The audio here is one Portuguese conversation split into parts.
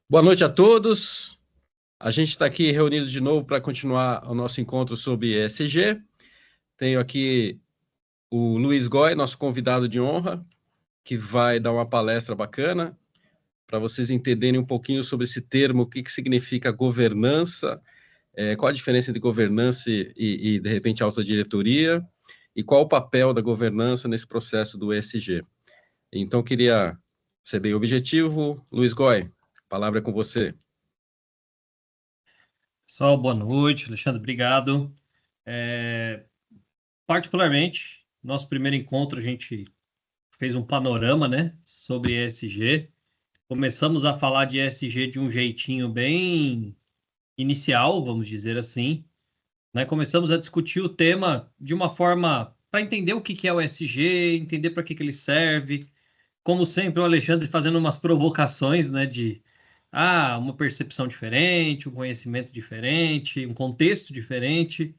Boa noite a todos. A gente está aqui reunido de novo para continuar o nosso encontro sobre ESG. Tenho aqui o Luiz Goy, nosso convidado de honra, que vai dar uma palestra bacana para vocês entenderem um pouquinho sobre esse termo, o que significa governança, qual a diferença entre governança e de repente, autodiretoria, e qual o papel da governança nesse processo do ESG. Então, queria ser bem objetivo. Luiz Goy, a palavra é com você. Pessoal, boa noite. Alexandre, obrigado. Particularmente, nosso primeiro encontro, a gente fez um panorama, né, sobre ESG. Começamos a falar de ESG de um jeitinho bem inicial, vamos dizer assim, né? Começamos a discutir o tema de uma forma para entender o que que é o ESG, entender para que que ele serve. Como sempre, o Alexandre fazendo umas provocações, né, de uma percepção diferente, um conhecimento diferente, um contexto diferente.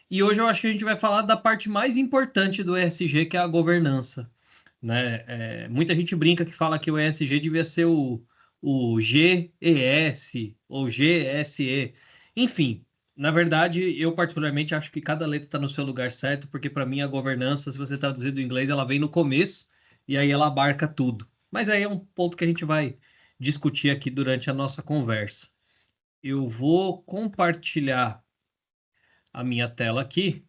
E hoje eu acho que a gente vai falar da parte mais importante do ESG, que é a governança, né? Muita gente brinca que fala que o ESG devia ser o GES ou GSE. Enfim, na verdade, eu particularmente acho que cada letra está no seu lugar certo, porque para mim a governança, se você traduzir do inglês, ela vem no começo e aí ela abarca tudo. Mas aí é um ponto que a gente vai discutir aqui durante a nossa conversa. Eu vou compartilhar a minha tela aqui.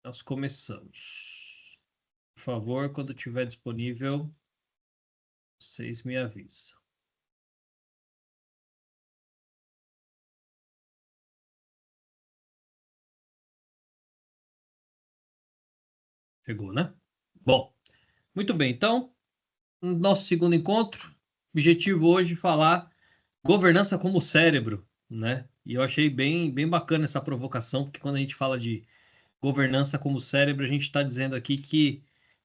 Nós começamos. Por favor, quando estiver disponível, vocês me avisam. Chegou, né? Bom, muito bem. Então, no nosso segundo encontro, objetivo hoje falar governança como cérebro, né? E eu achei bem bacana essa provocação, porque quando a gente fala de governança como cérebro, a gente está dizendo aqui que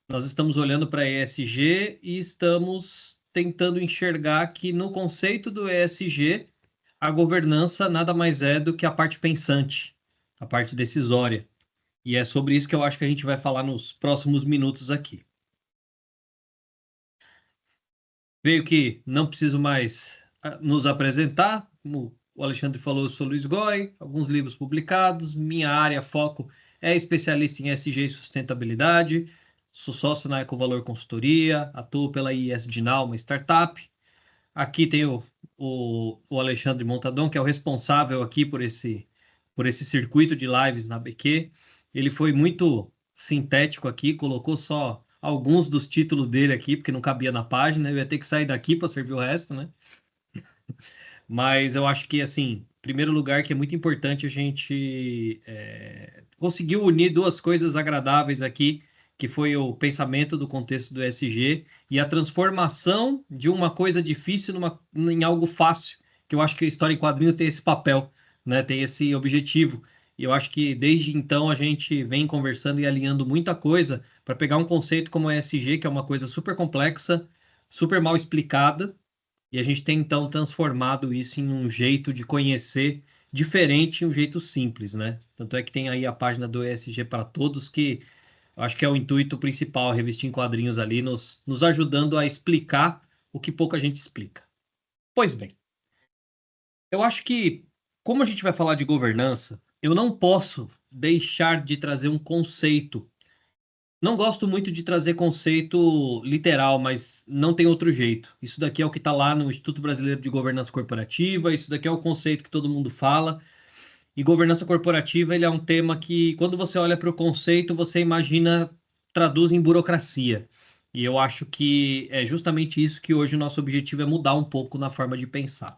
nós estamos olhando para ESG e estamos tentando enxergar que no conceito do ESG, a governança nada mais é do que a parte pensante, a parte decisória. E é sobre isso que eu acho que a gente vai falar nos próximos minutos aqui. Veio que não preciso mais nos apresentar, como o Alexandre falou, eu sou Luiz Goy, alguns livros publicados, minha área, foco é especialista em ESG e sustentabilidade, sou sócio na Ecovalor Consultoria, atuo pela IESG Now, uma startup. Aqui tem o Alexandre Montadon, que é o responsável aqui por esse circuito de lives na BQ. Ele foi muito sintético aqui, colocou só alguns dos títulos dele aqui, porque não cabia na página, eu ia ter que sair daqui para servir o resto, né? Mas eu acho que, assim, em primeiro lugar, que é muito importante a gente conseguiu unir duas coisas agradáveis aqui, que foi o pensamento do contexto do ESG e a transformação de uma coisa difícil em algo fácil, que eu acho que a história em quadrinho tem esse papel, né? Tem esse objetivo. E eu acho que desde então a gente vem conversando e alinhando muita coisa para pegar um conceito como o ESG, que é uma coisa super complexa, super mal explicada, e a gente tem então transformado isso em um jeito de conhecer diferente, um jeito simples, né? Tanto é que tem aí a página do ESG para todos, que eu acho que é o intuito principal, a revista em quadrinhos ali, nos ajudando a explicar o que pouca gente explica. Pois bem, eu acho que, como a gente vai falar de governança, eu não posso deixar de trazer um conceito. Não gosto muito de trazer conceito literal, mas não tem outro jeito. Isso daqui é o que está lá no Instituto Brasileiro de Governança Corporativa, isso daqui é o conceito que todo mundo fala. E governança corporativa, ele é um tema que, quando você olha para o conceito, você imagina, traduz em burocracia. E eu acho que é justamente isso que hoje o nosso objetivo é mudar um pouco na forma de pensar.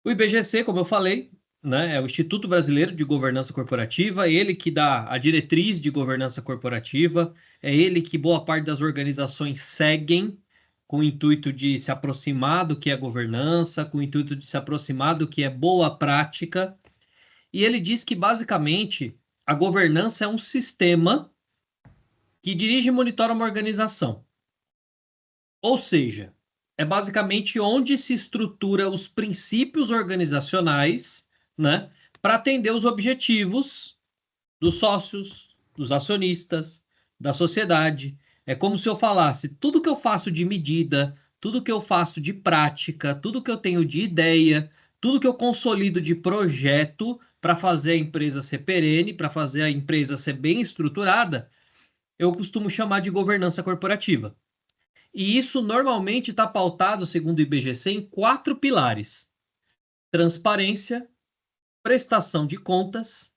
O IBGC, como eu falei, né, é o Instituto Brasileiro de Governança Corporativa, ele que dá a diretriz de governança corporativa, é ele que boa parte das organizações seguem com o intuito de se aproximar do que é governança, com o intuito de se aproximar do que é boa prática. E ele diz que, basicamente, a governança é um sistema que dirige e monitora uma organização. Ou seja, é basicamente onde se estrutura os princípios organizacionais, né, para atender os objetivos dos sócios, dos acionistas, da sociedade. É como se eu falasse, tudo que eu faço de medida, tudo que eu faço de prática, tudo que eu tenho de ideia, tudo que eu consolido de projeto para fazer a empresa ser perene, para fazer a empresa ser bem estruturada, eu costumo chamar de governança corporativa. E isso normalmente está pautado, segundo o IBGC, em 4 pilares: transparência, prestação de contas,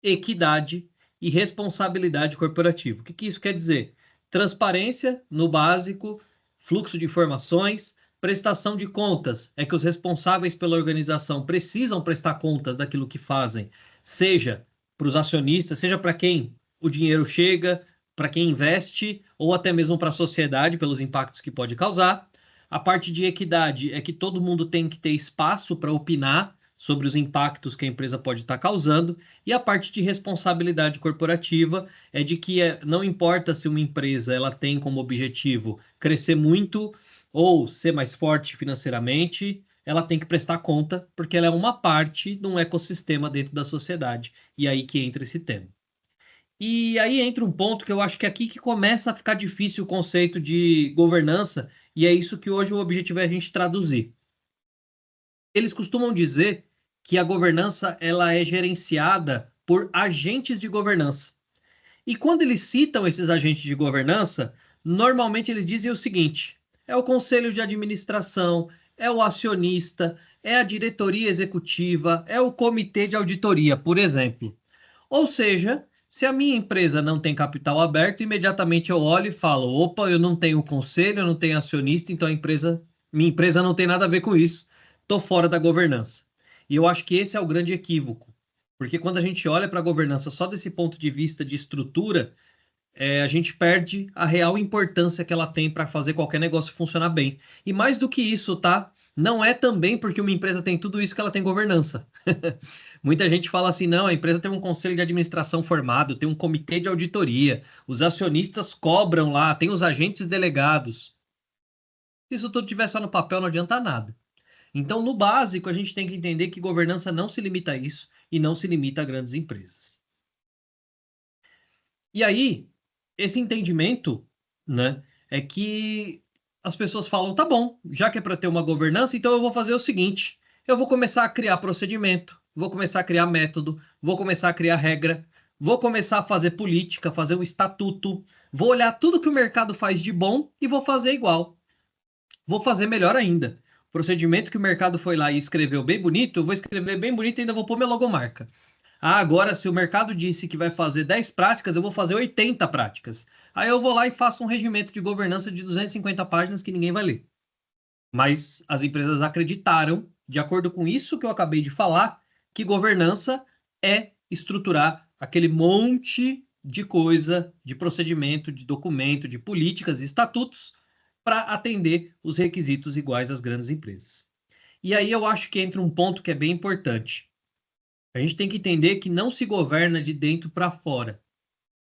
equidade e responsabilidade corporativa. O que isso quer dizer? Transparência, no básico, fluxo de informações, prestação de contas, é que os responsáveis pela organização precisam prestar contas daquilo que fazem, seja para os acionistas, seja para quem o dinheiro chega, para quem investe, ou até mesmo para a sociedade, pelos impactos que pode causar. A parte de equidade é que todo mundo tem que ter espaço para opinar sobre os impactos que a empresa pode estar causando, e a parte de responsabilidade corporativa é de que não importa se uma empresa ela tem como objetivo crescer muito ou ser mais forte financeiramente, ela tem que prestar conta, porque ela é uma parte de um ecossistema dentro da sociedade, e aí que entra esse tema. E aí entra um ponto que eu acho que é aqui que começa a ficar difícil o conceito de governança, e é isso que hoje o objetivo é a gente traduzir. Eles costumam dizer que a governança ela é gerenciada por agentes de governança. E quando eles citam esses agentes de governança, normalmente eles dizem o seguinte: é o conselho de administração, é o acionista, é a diretoria executiva, é o comitê de auditoria, por exemplo. Ou seja, se a minha empresa não tem capital aberto, imediatamente eu olho e falo: opa, eu não tenho conselho, eu não tenho acionista, então minha empresa não tem nada a ver com isso, estou fora da governança. E eu acho que esse é o grande equívoco, porque quando a gente olha para a governança só desse ponto de vista de estrutura, a gente perde a real importância que ela tem para fazer qualquer negócio funcionar bem. E mais do que isso, tá? Não é também porque uma empresa tem tudo isso que ela tem governança. Muita gente fala assim, não, a empresa tem um conselho de administração formado, tem um comitê de auditoria, os acionistas cobram lá, tem os agentes delegados. Se isso tudo tiver só no papel, não adianta nada. Então, no básico, a gente tem que entender que governança não se limita a isso e não se limita a grandes empresas. E aí, esse entendimento, né, é que as pessoas falam, tá bom, já que é para ter uma governança, então eu vou fazer o seguinte, eu vou começar a criar procedimento, vou começar a criar método, vou começar a criar regra, vou começar a fazer política, fazer um estatuto, vou olhar tudo que o mercado faz de bom e vou fazer igual. Vou fazer melhor ainda. O procedimento que o mercado foi lá e escreveu bem bonito, eu vou escrever bem bonito e ainda vou pôr minha logomarca. Ah, agora se o mercado disse que vai fazer 10 práticas, eu vou fazer 80 práticas. Aí eu vou lá e faço um regimento de governança de 250 páginas que ninguém vai ler. Mas as empresas acreditaram, de acordo com isso que eu acabei de falar, que governança é estruturar aquele monte de coisa, de procedimento, de documento, de políticas e estatutos para atender os requisitos iguais às grandes empresas. E aí eu acho que entra um ponto que é bem importante. A gente tem que entender que não se governa de dentro para fora,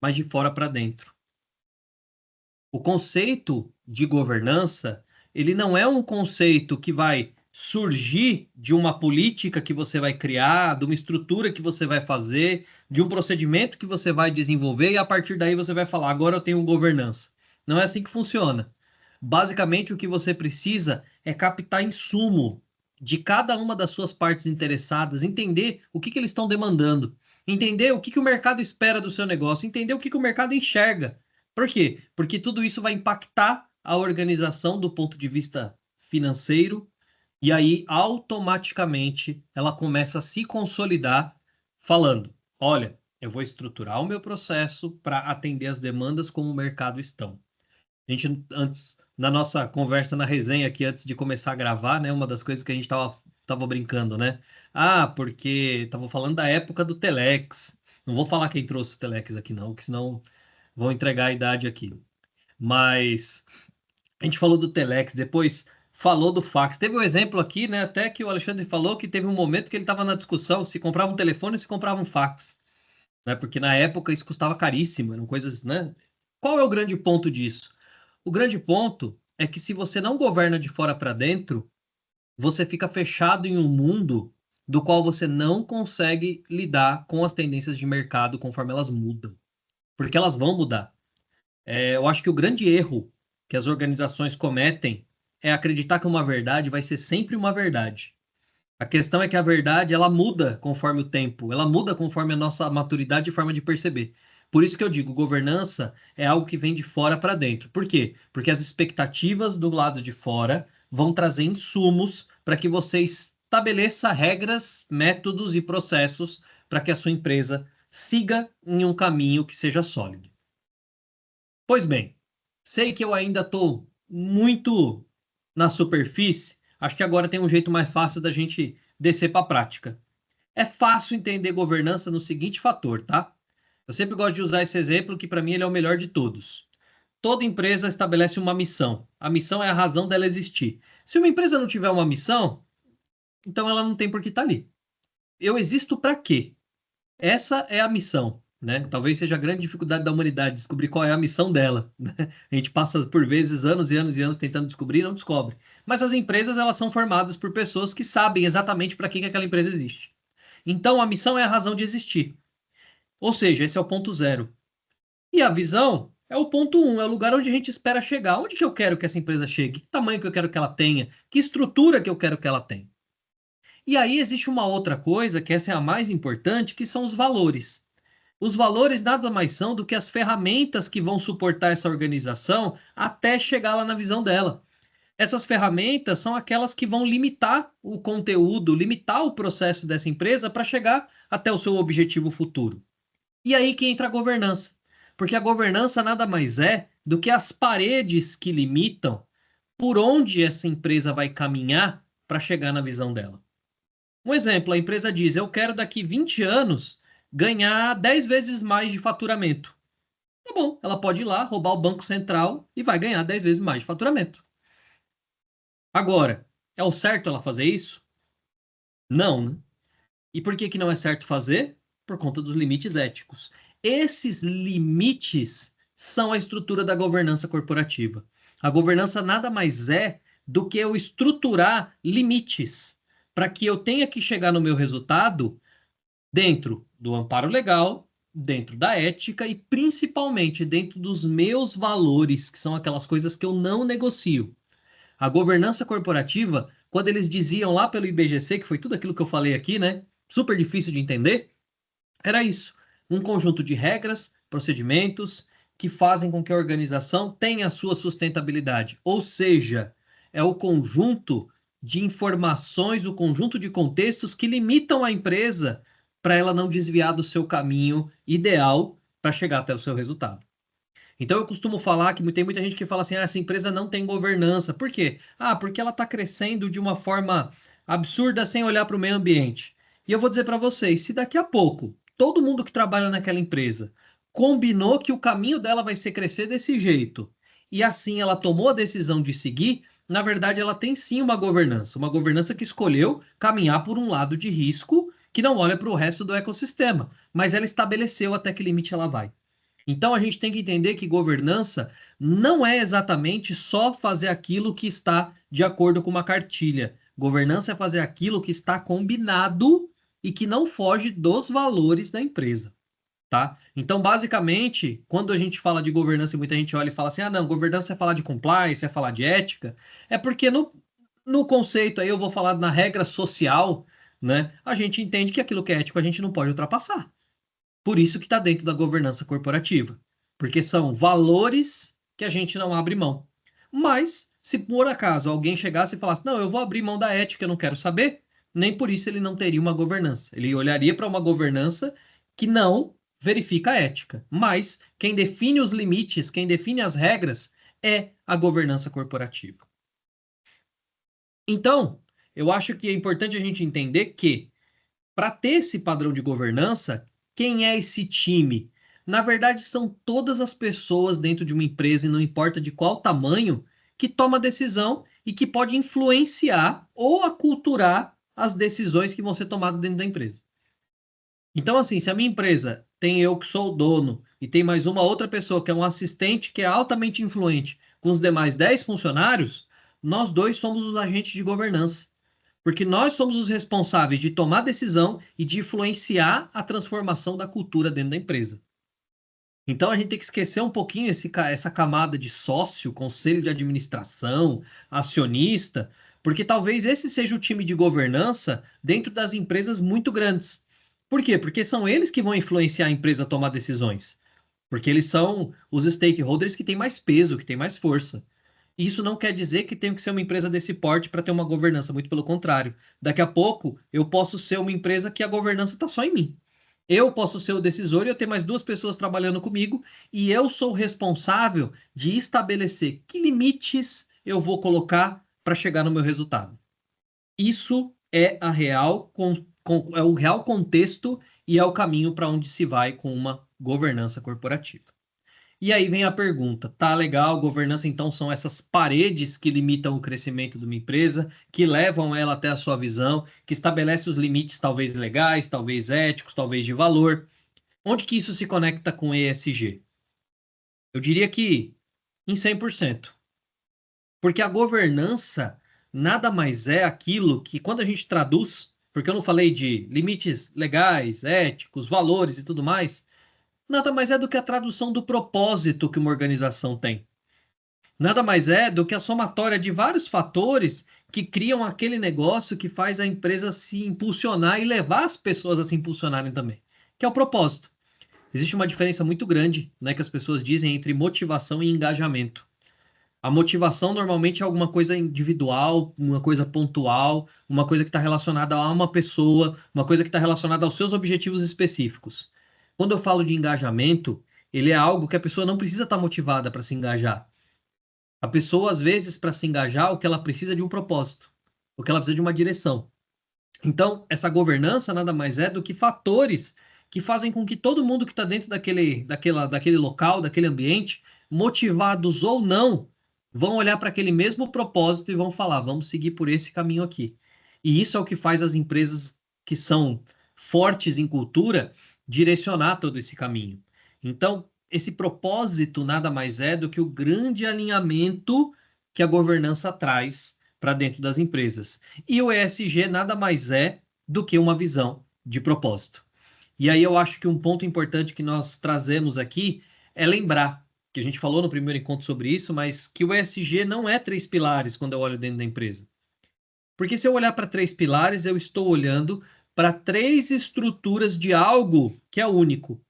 mas de fora para dentro. O conceito de governança, ele não é um conceito que vai surgir de uma política que você vai criar, de uma estrutura que você vai fazer, de um procedimento que você vai desenvolver e a partir daí você vai falar, agora eu tenho governança. Não é assim que funciona. Basicamente, o que você precisa é captar insumo de cada uma das suas partes interessadas, entender o que eles estão demandando, entender o que o mercado espera do seu negócio, entender o que o mercado enxerga. Por quê? Porque tudo isso vai impactar a organização do ponto de vista financeiro, e aí automaticamente ela começa a se consolidar falando: olha, eu vou estruturar o meu processo para atender as demandas como o mercado estão. A gente, antes, na nossa conversa, na resenha aqui, antes de começar a gravar, né? Uma das coisas que a gente tava brincando, né? Ah, porque tava falando da época do Telex. Não vou falar quem trouxe o Telex aqui, não, porque senão vão entregar a idade aqui. Mas a gente falou do Telex, depois falou do fax. Teve um exemplo aqui, né? Até que o Alexandre falou que teve um momento que ele estava na discussão se comprava um telefone ou se comprava um fax, né? Porque na época isso custava caríssimo, eram coisas, né? Qual é o grande ponto disso? O grande ponto é que se você não governa de fora para dentro, você fica fechado em um mundo do qual você não consegue lidar com as tendências de mercado conforme elas mudam, porque elas vão mudar. Eu acho que o grande erro que as organizações cometem é acreditar que uma verdade vai ser sempre uma verdade. A questão é que a verdade, ela muda conforme o tempo, ela muda conforme a nossa maturidade e forma de perceber. Por isso que eu digo, governança é algo que vem de fora para dentro. Por quê? Porque as expectativas do lado de fora vão trazer insumos para que você estabeleça regras, métodos e processos para que a sua empresa siga em um caminho que seja sólido. Pois bem, sei que eu ainda estou muito na superfície, acho que agora tem um jeito mais fácil da gente descer para a prática. É fácil entender governança no seguinte fator, tá? Eu sempre gosto de usar esse exemplo que para mim ele é o melhor de todos. Toda empresa estabelece uma missão. A missão é a razão dela existir. Se uma empresa não tiver uma missão, então ela não tem por que estar ali. Eu existo para quê? Essa é a missão, né? Talvez seja a grande dificuldade da humanidade, descobrir qual é a missão dela, né? A gente passa por vezes anos e anos e anos tentando descobrir e não descobre. Mas as empresas, elas são formadas por pessoas que sabem exatamente para que aquela empresa existe. Então, a missão é a razão de existir. Ou seja, esse é o ponto zero. E a visão é o ponto um, é o lugar onde a gente espera chegar. Onde que eu quero que essa empresa chegue? Que tamanho que eu quero que ela tenha? Que estrutura que eu quero que ela tenha? E aí existe uma outra coisa, que essa é a mais importante, que são os valores. Os valores nada mais são do que as ferramentas que vão suportar essa organização até chegar lá na visão dela. Essas ferramentas são aquelas que vão limitar o conteúdo, limitar o processo dessa empresa para chegar até o seu objetivo futuro. E aí que entra a governança. Porque a governança nada mais é do que as paredes que limitam por onde essa empresa vai caminhar para chegar na visão dela. Um exemplo, a empresa diz: eu quero daqui 20 anos ganhar 10 vezes mais de faturamento. Tá bom, ela pode ir lá, roubar o Banco Central e vai ganhar 10 vezes mais de faturamento. Agora, é o certo ela fazer isso? Não, né? E por que que não é certo fazer? Por conta dos limites éticos. Esses limites são a estrutura da governança corporativa. A governança nada mais é do que eu estruturar limites para que eu tenha que chegar no meu resultado dentro do amparo legal, dentro da ética e principalmente dentro dos meus valores, que são aquelas coisas que eu não negocio. A governança corporativa, quando eles diziam lá pelo IBGC, que foi tudo aquilo que eu falei aqui, né? Super difícil de entender, era isso. Um conjunto de regras, procedimentos que fazem com que a organização tenha a sua sustentabilidade. Ou seja, é o conjunto de informações, o conjunto de contextos que limitam a empresa para ela não desviar do seu caminho ideal para chegar até o seu resultado. Então eu costumo falar que tem muita gente que fala assim: ah, essa empresa não tem governança. Por quê? Ah, porque ela está crescendo de uma forma absurda sem olhar para o meio ambiente. E eu vou dizer para vocês, se daqui a pouco todo mundo que trabalha naquela empresa combinou que o caminho dela vai ser crescer desse jeito, e assim ela tomou a decisão de seguir, na verdade ela tem sim uma governança que escolheu caminhar por um lado de risco que não olha para o resto do ecossistema, mas ela estabeleceu até que limite ela vai. Então a gente tem que entender que governança não é exatamente só fazer aquilo que está de acordo com uma cartilha. Governança é fazer aquilo que está combinado e que não foge dos valores da empresa, tá? Então, basicamente, quando a gente fala de governança e muita gente olha e fala assim: ah, não, governança é falar de compliance, é falar de ética, é porque no conceito aí eu vou falar na regra social, né? A gente entende que aquilo que é ético a gente não pode ultrapassar. Por isso que está dentro da governança corporativa, porque são valores que a gente não abre mão. Mas, se por acaso alguém chegasse e falasse: não, eu vou abrir mão da ética, eu não quero saber, nem por isso ele não teria uma governança. Ele olharia para uma governança que não verifica a ética. Mas quem define os limites, quem define as regras, é a governança corporativa. Então, eu acho que é importante a gente entender que, para ter esse padrão de governança, quem é esse time? Na verdade, são todas as pessoas dentro de uma empresa, e não importa de qual tamanho, que toma decisão e que pode influenciar ou aculturar as decisões que vão ser tomadas dentro da empresa. Então, assim, se a minha empresa tem eu que sou o dono e tem mais uma outra pessoa que é um assistente que é altamente influente com os demais 10 funcionários, nós dois somos os agentes de governança. Porque nós somos os responsáveis de tomar decisão e de influenciar a transformação da cultura dentro da empresa. Então a gente tem que esquecer um pouquinho essa camada de sócio, conselho de administração, acionista, porque talvez esse seja o time de governança dentro das empresas muito grandes. Por quê? Porque são eles que vão influenciar a empresa a tomar decisões. Porque eles são os stakeholders que têm mais peso, que têm mais força. E isso não quer dizer que tenho que ser uma empresa desse porte para ter uma governança, muito pelo contrário. Daqui a pouco eu posso ser uma empresa que a governança está só em mim. Eu posso ser o decisor e eu ter mais duas pessoas trabalhando comigo, e eu sou o responsável de estabelecer que limites eu vou colocar para chegar no meu resultado. Isso é é o real contexto e é o caminho para onde se vai com uma governança corporativa. E aí vem a pergunta, tá legal, governança então são essas paredes que limitam o crescimento de uma empresa, que levam ela até a sua visão, que estabelece os limites talvez legais, talvez éticos, talvez de valor. Onde que isso se conecta com ESG? Eu diria que em 100%. Porque a governança nada mais é aquilo que quando a gente traduz, porque eu não falei de limites legais, éticos, valores e tudo mais, nada mais é do que a tradução do propósito que uma organização tem. Nada mais é do que a somatória de vários fatores que criam aquele negócio que faz a empresa se impulsionar e levar as pessoas a se impulsionarem também, que é o propósito. Existe uma diferença muito grande, né, que as pessoas dizem entre motivação e engajamento. A motivação normalmente é alguma coisa individual, uma coisa pontual, uma coisa que está relacionada a uma pessoa, uma coisa que está relacionada aos seus objetivos específicos. Quando eu falo de engajamento, ele é algo que a pessoa não precisa estar motivada para se engajar. A pessoa, às vezes, para se engajar, o que ela precisa é de um propósito, o que ela precisa de uma direção. Então, essa governança nada mais é do que fatores que fazem com que todo mundo que está dentro daquele local, daquele ambiente, motivados ou não, vão olhar para aquele mesmo propósito e vão falar, vamos seguir por esse caminho aqui. E isso é o que faz as empresas que são fortes em cultura direcionar todo esse caminho. Então, esse propósito nada mais é do que o grande alinhamento que a governança traz para dentro das empresas. E o ESG nada mais é do que uma visão de propósito. E aí eu acho que um ponto importante que nós trazemos aqui é lembrar, que a gente falou no primeiro encontro sobre isso, mas que o ESG não é 3 pilares quando eu olho dentro da empresa. Porque se eu olhar para 3 pilares, eu estou olhando para 3 estruturas de algo que é único.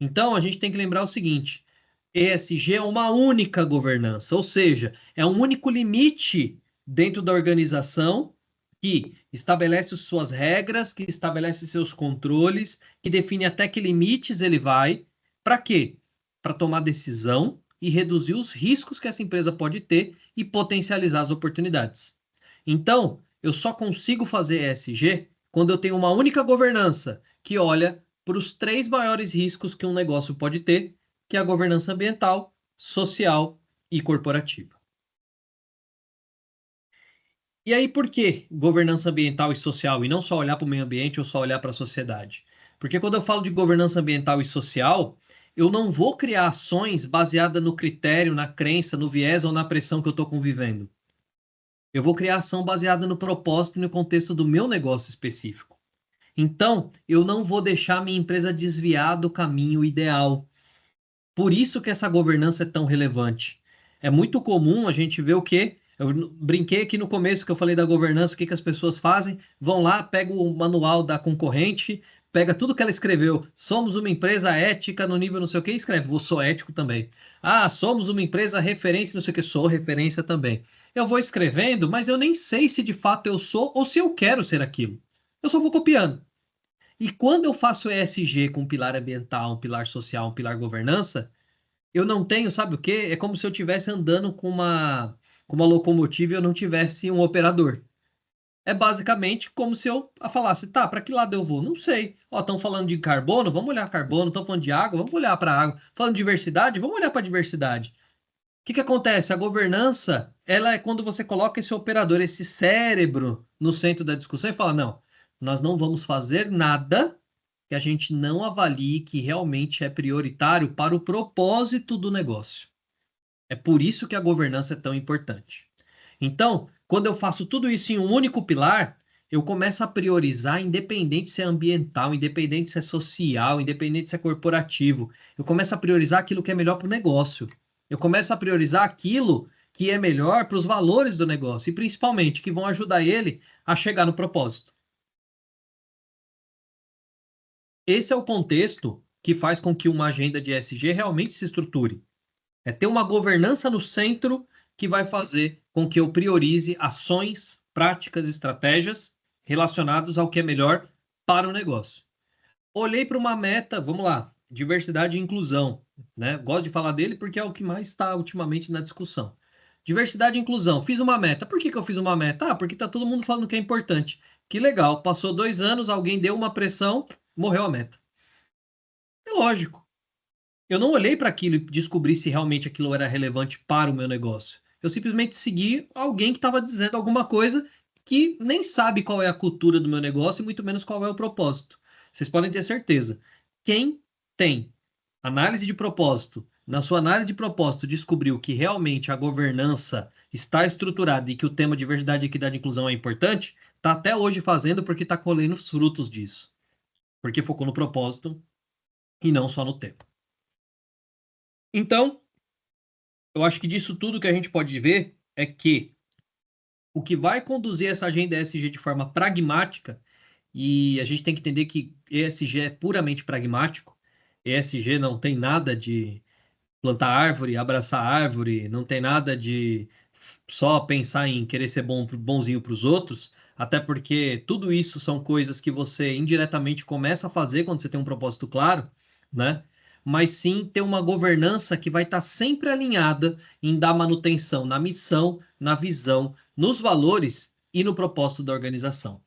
Então, a gente tem que lembrar o seguinte: ESG é uma única governança, ou seja, é um único limite dentro da organização que estabelece suas regras, que estabelece seus controles, que define até que limites ele vai. Para quê? Para tomar decisão e reduzir os riscos que essa empresa pode ter e potencializar as oportunidades. Então, eu só consigo fazer ESG quando eu tenho uma única governança que olha para os 3 maiores riscos que um negócio pode ter, que é a governança ambiental, social e corporativa. E aí, por que governança ambiental e social? E não só olhar para o meio ambiente ou só olhar para a sociedade? Porque quando eu falo de governança ambiental e social, eu não vou criar ações baseadas no critério, na crença, no viés ou na pressão que eu estou convivendo. Eu vou criar ação baseada no propósito e no contexto do meu negócio específico. Então, eu não vou deixar minha empresa desviar do caminho ideal. Por isso que essa governança é tão relevante. É muito comum a gente ver o quê? Eu brinquei aqui no começo que eu falei da governança, o que que as pessoas fazem? Vão lá, pegam o manual da concorrente, pega tudo que ela escreveu. Somos uma empresa ética no nível não sei o que, e escreve, vou sou ético também. Ah, somos uma empresa referência, não sei o que, sou referência também. Eu vou escrevendo, mas eu nem sei se de fato eu sou ou se eu quero ser aquilo. Eu só vou copiando. E quando eu faço ESG com um pilar ambiental, um pilar social, um pilar governança, eu não tenho, sabe o quê? É como se eu estivesse andando com uma locomotiva e eu não tivesse um operador. É basicamente como se eu falasse, tá, para que lado eu vou? Não sei. Ó, estão falando de carbono, vamos olhar carbono. Estão falando de água, vamos olhar para água. Falando de diversidade, vamos olhar para diversidade. O que que acontece? A governança, ela é quando você coloca esse operador, esse cérebro no centro da discussão e fala, não, nós não vamos fazer nada que a gente não avalie que realmente é prioritário para o propósito do negócio. É por isso que a governança é tão importante. Então, quando eu faço tudo isso em um único pilar, eu começo a priorizar, independente se é ambiental, independente se é social, independente se é corporativo. Eu começo a priorizar aquilo que é melhor para o negócio. Eu começo a priorizar aquilo que é melhor para os valores do negócio e principalmente que vão ajudar ele a chegar no propósito. Esse é o contexto que faz com que uma agenda de ESG realmente se estruture. É ter uma governança no centro que vai fazer com que eu priorize ações, práticas, estratégias relacionadas ao que é melhor para o negócio. Olhei para uma meta, vamos lá, diversidade e inclusão, né? Gosto de falar dele porque é o que mais está ultimamente na discussão. Diversidade e inclusão, fiz uma meta. Por que que eu fiz uma meta? Ah, porque está todo mundo falando que é importante. Que legal, passou 2 anos, alguém deu uma pressão, morreu a meta. É lógico. Eu não olhei para aquilo e descobri se realmente aquilo era relevante para o meu negócio. Eu simplesmente segui alguém que estava dizendo alguma coisa que nem sabe qual é a cultura do meu negócio e muito menos qual é o propósito. Vocês podem ter certeza. Quem tem análise de propósito, na sua análise de propósito, descobriu que realmente a governança está estruturada e que o tema diversidade, equidade e inclusão é importante, está até hoje fazendo porque está colhendo os frutos disso. Porque focou no propósito e não só no tema. Então, eu acho que disso tudo que a gente pode ver é que o que vai conduzir essa agenda ESG de forma pragmática, e a gente tem que entender que ESG é puramente pragmático, ESG não tem nada de plantar árvore, abraçar árvore, não tem nada de só pensar em querer ser bonzinho para os outros, até porque tudo isso são coisas que você indiretamente começa a fazer quando você tem um propósito claro, né? Mas sim ter uma governança que vai estar sempre alinhada em dar manutenção na missão, na visão, nos valores e no propósito da organização.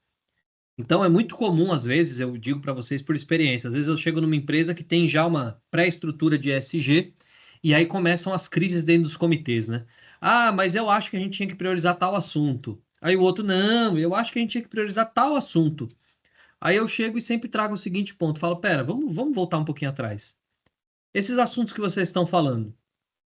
Então é muito comum, às vezes, eu digo para vocês por experiência, às vezes eu chego numa empresa que tem já uma pré-estrutura de ESG e aí começam as crises dentro dos comitês, né? Ah, mas eu acho que a gente tinha que priorizar tal assunto. Aí o outro, não, eu acho que a gente tinha que priorizar tal assunto. Aí eu chego e sempre trago o seguinte ponto, falo, pera, vamos voltar um pouquinho atrás. Esses assuntos que vocês estão falando,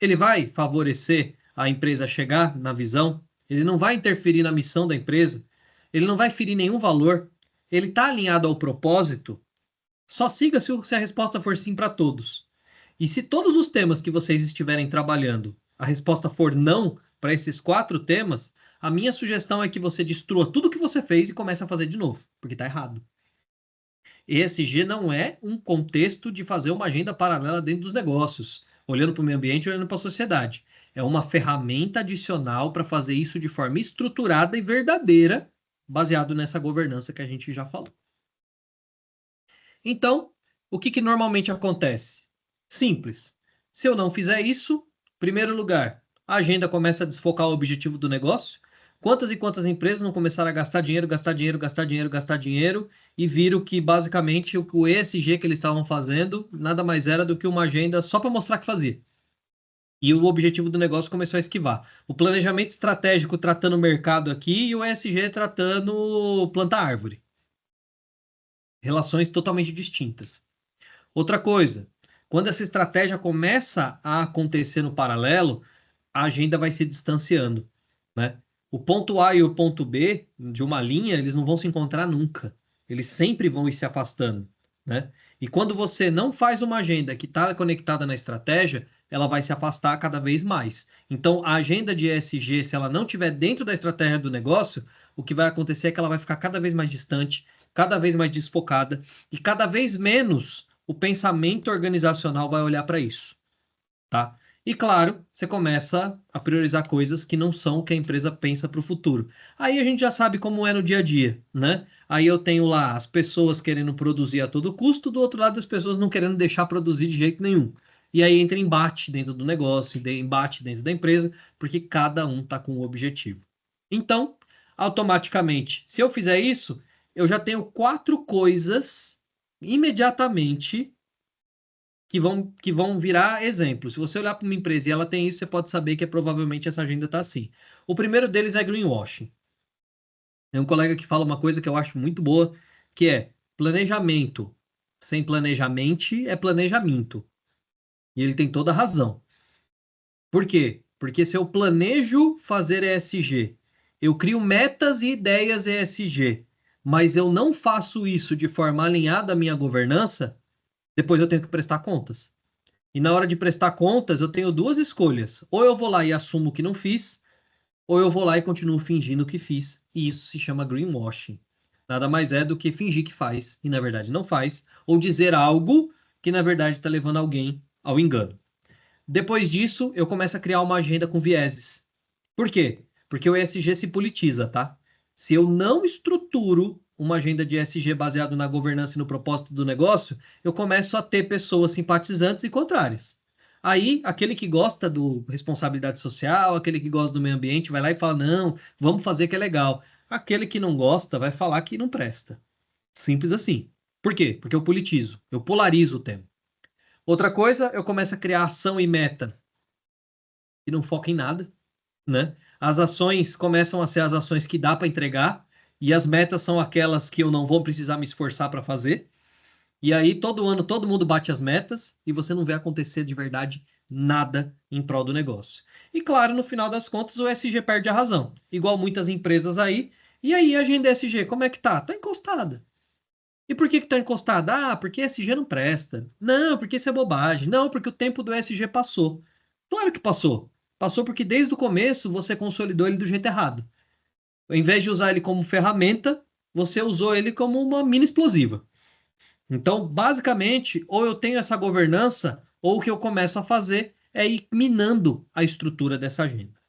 ele vai favorecer a empresa a chegar na visão? Ele não vai interferir na missão da empresa? Ele não vai ferir nenhum valor? Ele está alinhado ao propósito? Só siga se a resposta for sim para todos. E se todos os temas que vocês estiverem trabalhando, a resposta for não para esses 4 temas, a minha sugestão é que você destrua tudo que você fez e comece a fazer de novo, porque está errado. ESG não é um contexto de fazer uma agenda paralela dentro dos negócios, olhando para o meio ambiente e olhando para a sociedade. É uma ferramenta adicional para fazer isso de forma estruturada e verdadeira, baseado nessa governança que a gente já falou. Então, o que normalmente acontece? Simples. Se eu não fizer isso, em primeiro lugar, a agenda começa a desfocar o objetivo do negócio. Quantas e quantas empresas não começaram a gastar dinheiro, gastar dinheiro, gastar dinheiro, gastar dinheiro e viram que basicamente o ESG que eles estavam fazendo nada mais era do que uma agenda só para mostrar que fazia. E o objetivo do negócio começou a esquivar. O planejamento estratégico tratando o mercado aqui e o ESG tratando plantar árvore. Relações totalmente distintas. Outra coisa, quando essa estratégia começa a acontecer no paralelo, a agenda vai se distanciando, né? O ponto A e o ponto B de uma linha, eles não vão se encontrar nunca. Eles sempre vão ir se afastando, né? E quando você não faz uma agenda que está conectada na estratégia, ela vai se afastar cada vez mais. Então, a agenda de ESG, se ela não estiver dentro da estratégia do negócio, o que vai acontecer é que ela vai ficar cada vez mais distante, cada vez mais desfocada e cada vez menos o pensamento organizacional vai olhar para isso, tá? E claro, você começa a priorizar coisas que não são o que a empresa pensa para o futuro. Aí a gente já sabe como é no dia a dia, né? Aí eu tenho lá as pessoas querendo produzir a todo custo, do outro lado as pessoas não querendo deixar produzir de jeito nenhum. E aí entra embate dentro do negócio, embate dentro da empresa, porque cada um está com um objetivo. Então, automaticamente, se eu fizer isso, eu já tenho 4 coisas imediatamente que vão virar exemplo. Se você olhar para uma empresa e ela tem isso, você pode saber que provavelmente essa agenda está assim. O primeiro deles é greenwashing. Tem um colega que fala uma coisa que eu acho muito boa, que é planejamento sem planejamento é planejamento. E ele tem toda a razão. Por quê? Porque se eu planejo fazer ESG, eu crio metas e ideias ESG, mas eu não faço isso de forma alinhada à minha governança, depois eu tenho que prestar contas. E na hora de prestar contas, eu tenho duas escolhas. Ou eu vou lá e assumo que não fiz, ou eu vou lá e continuo fingindo que fiz. E isso se chama greenwashing. Nada mais é do que fingir que faz e na verdade não faz, ou dizer algo que na verdade está levando alguém ao engano. Depois disso, eu começo a criar uma agenda com vieses. Por quê? Porque o ESG se politiza, tá? Se eu não estruturo uma agenda de ESG baseado na governança e no propósito do negócio, eu começo a ter pessoas simpatizantes e contrárias. Aí, aquele que gosta do responsabilidade social, aquele que gosta do meio ambiente, vai lá e fala: não, vamos fazer que é legal. Aquele que não gosta vai falar que não presta. Simples assim. Por quê? Porque eu politizo, eu polarizo o tema. Outra coisa, eu começo a criar ação e meta que não foca em nada, né? As ações começam a ser as ações que dá para entregar e as metas são aquelas que eu não vou precisar me esforçar para fazer. E aí todo ano todo mundo bate as metas e você não vê acontecer de verdade nada em prol do negócio. E claro, no final das contas o SG perde a razão, igual muitas empresas aí. E aí a agenda SG, como é que tá? Tá encostada. E por que que tá encostada? Ah, porque SG não presta. Não, porque isso é bobagem. Não, porque o tempo do SG passou. Claro que passou. Passou porque desde o começo você consolidou ele do jeito errado. Ao invés de usar ele como ferramenta, você usou ele como uma mini explosiva. Então, basicamente, ou eu tenho essa governança, ou o que eu começo a fazer é ir minando a estrutura dessa agenda.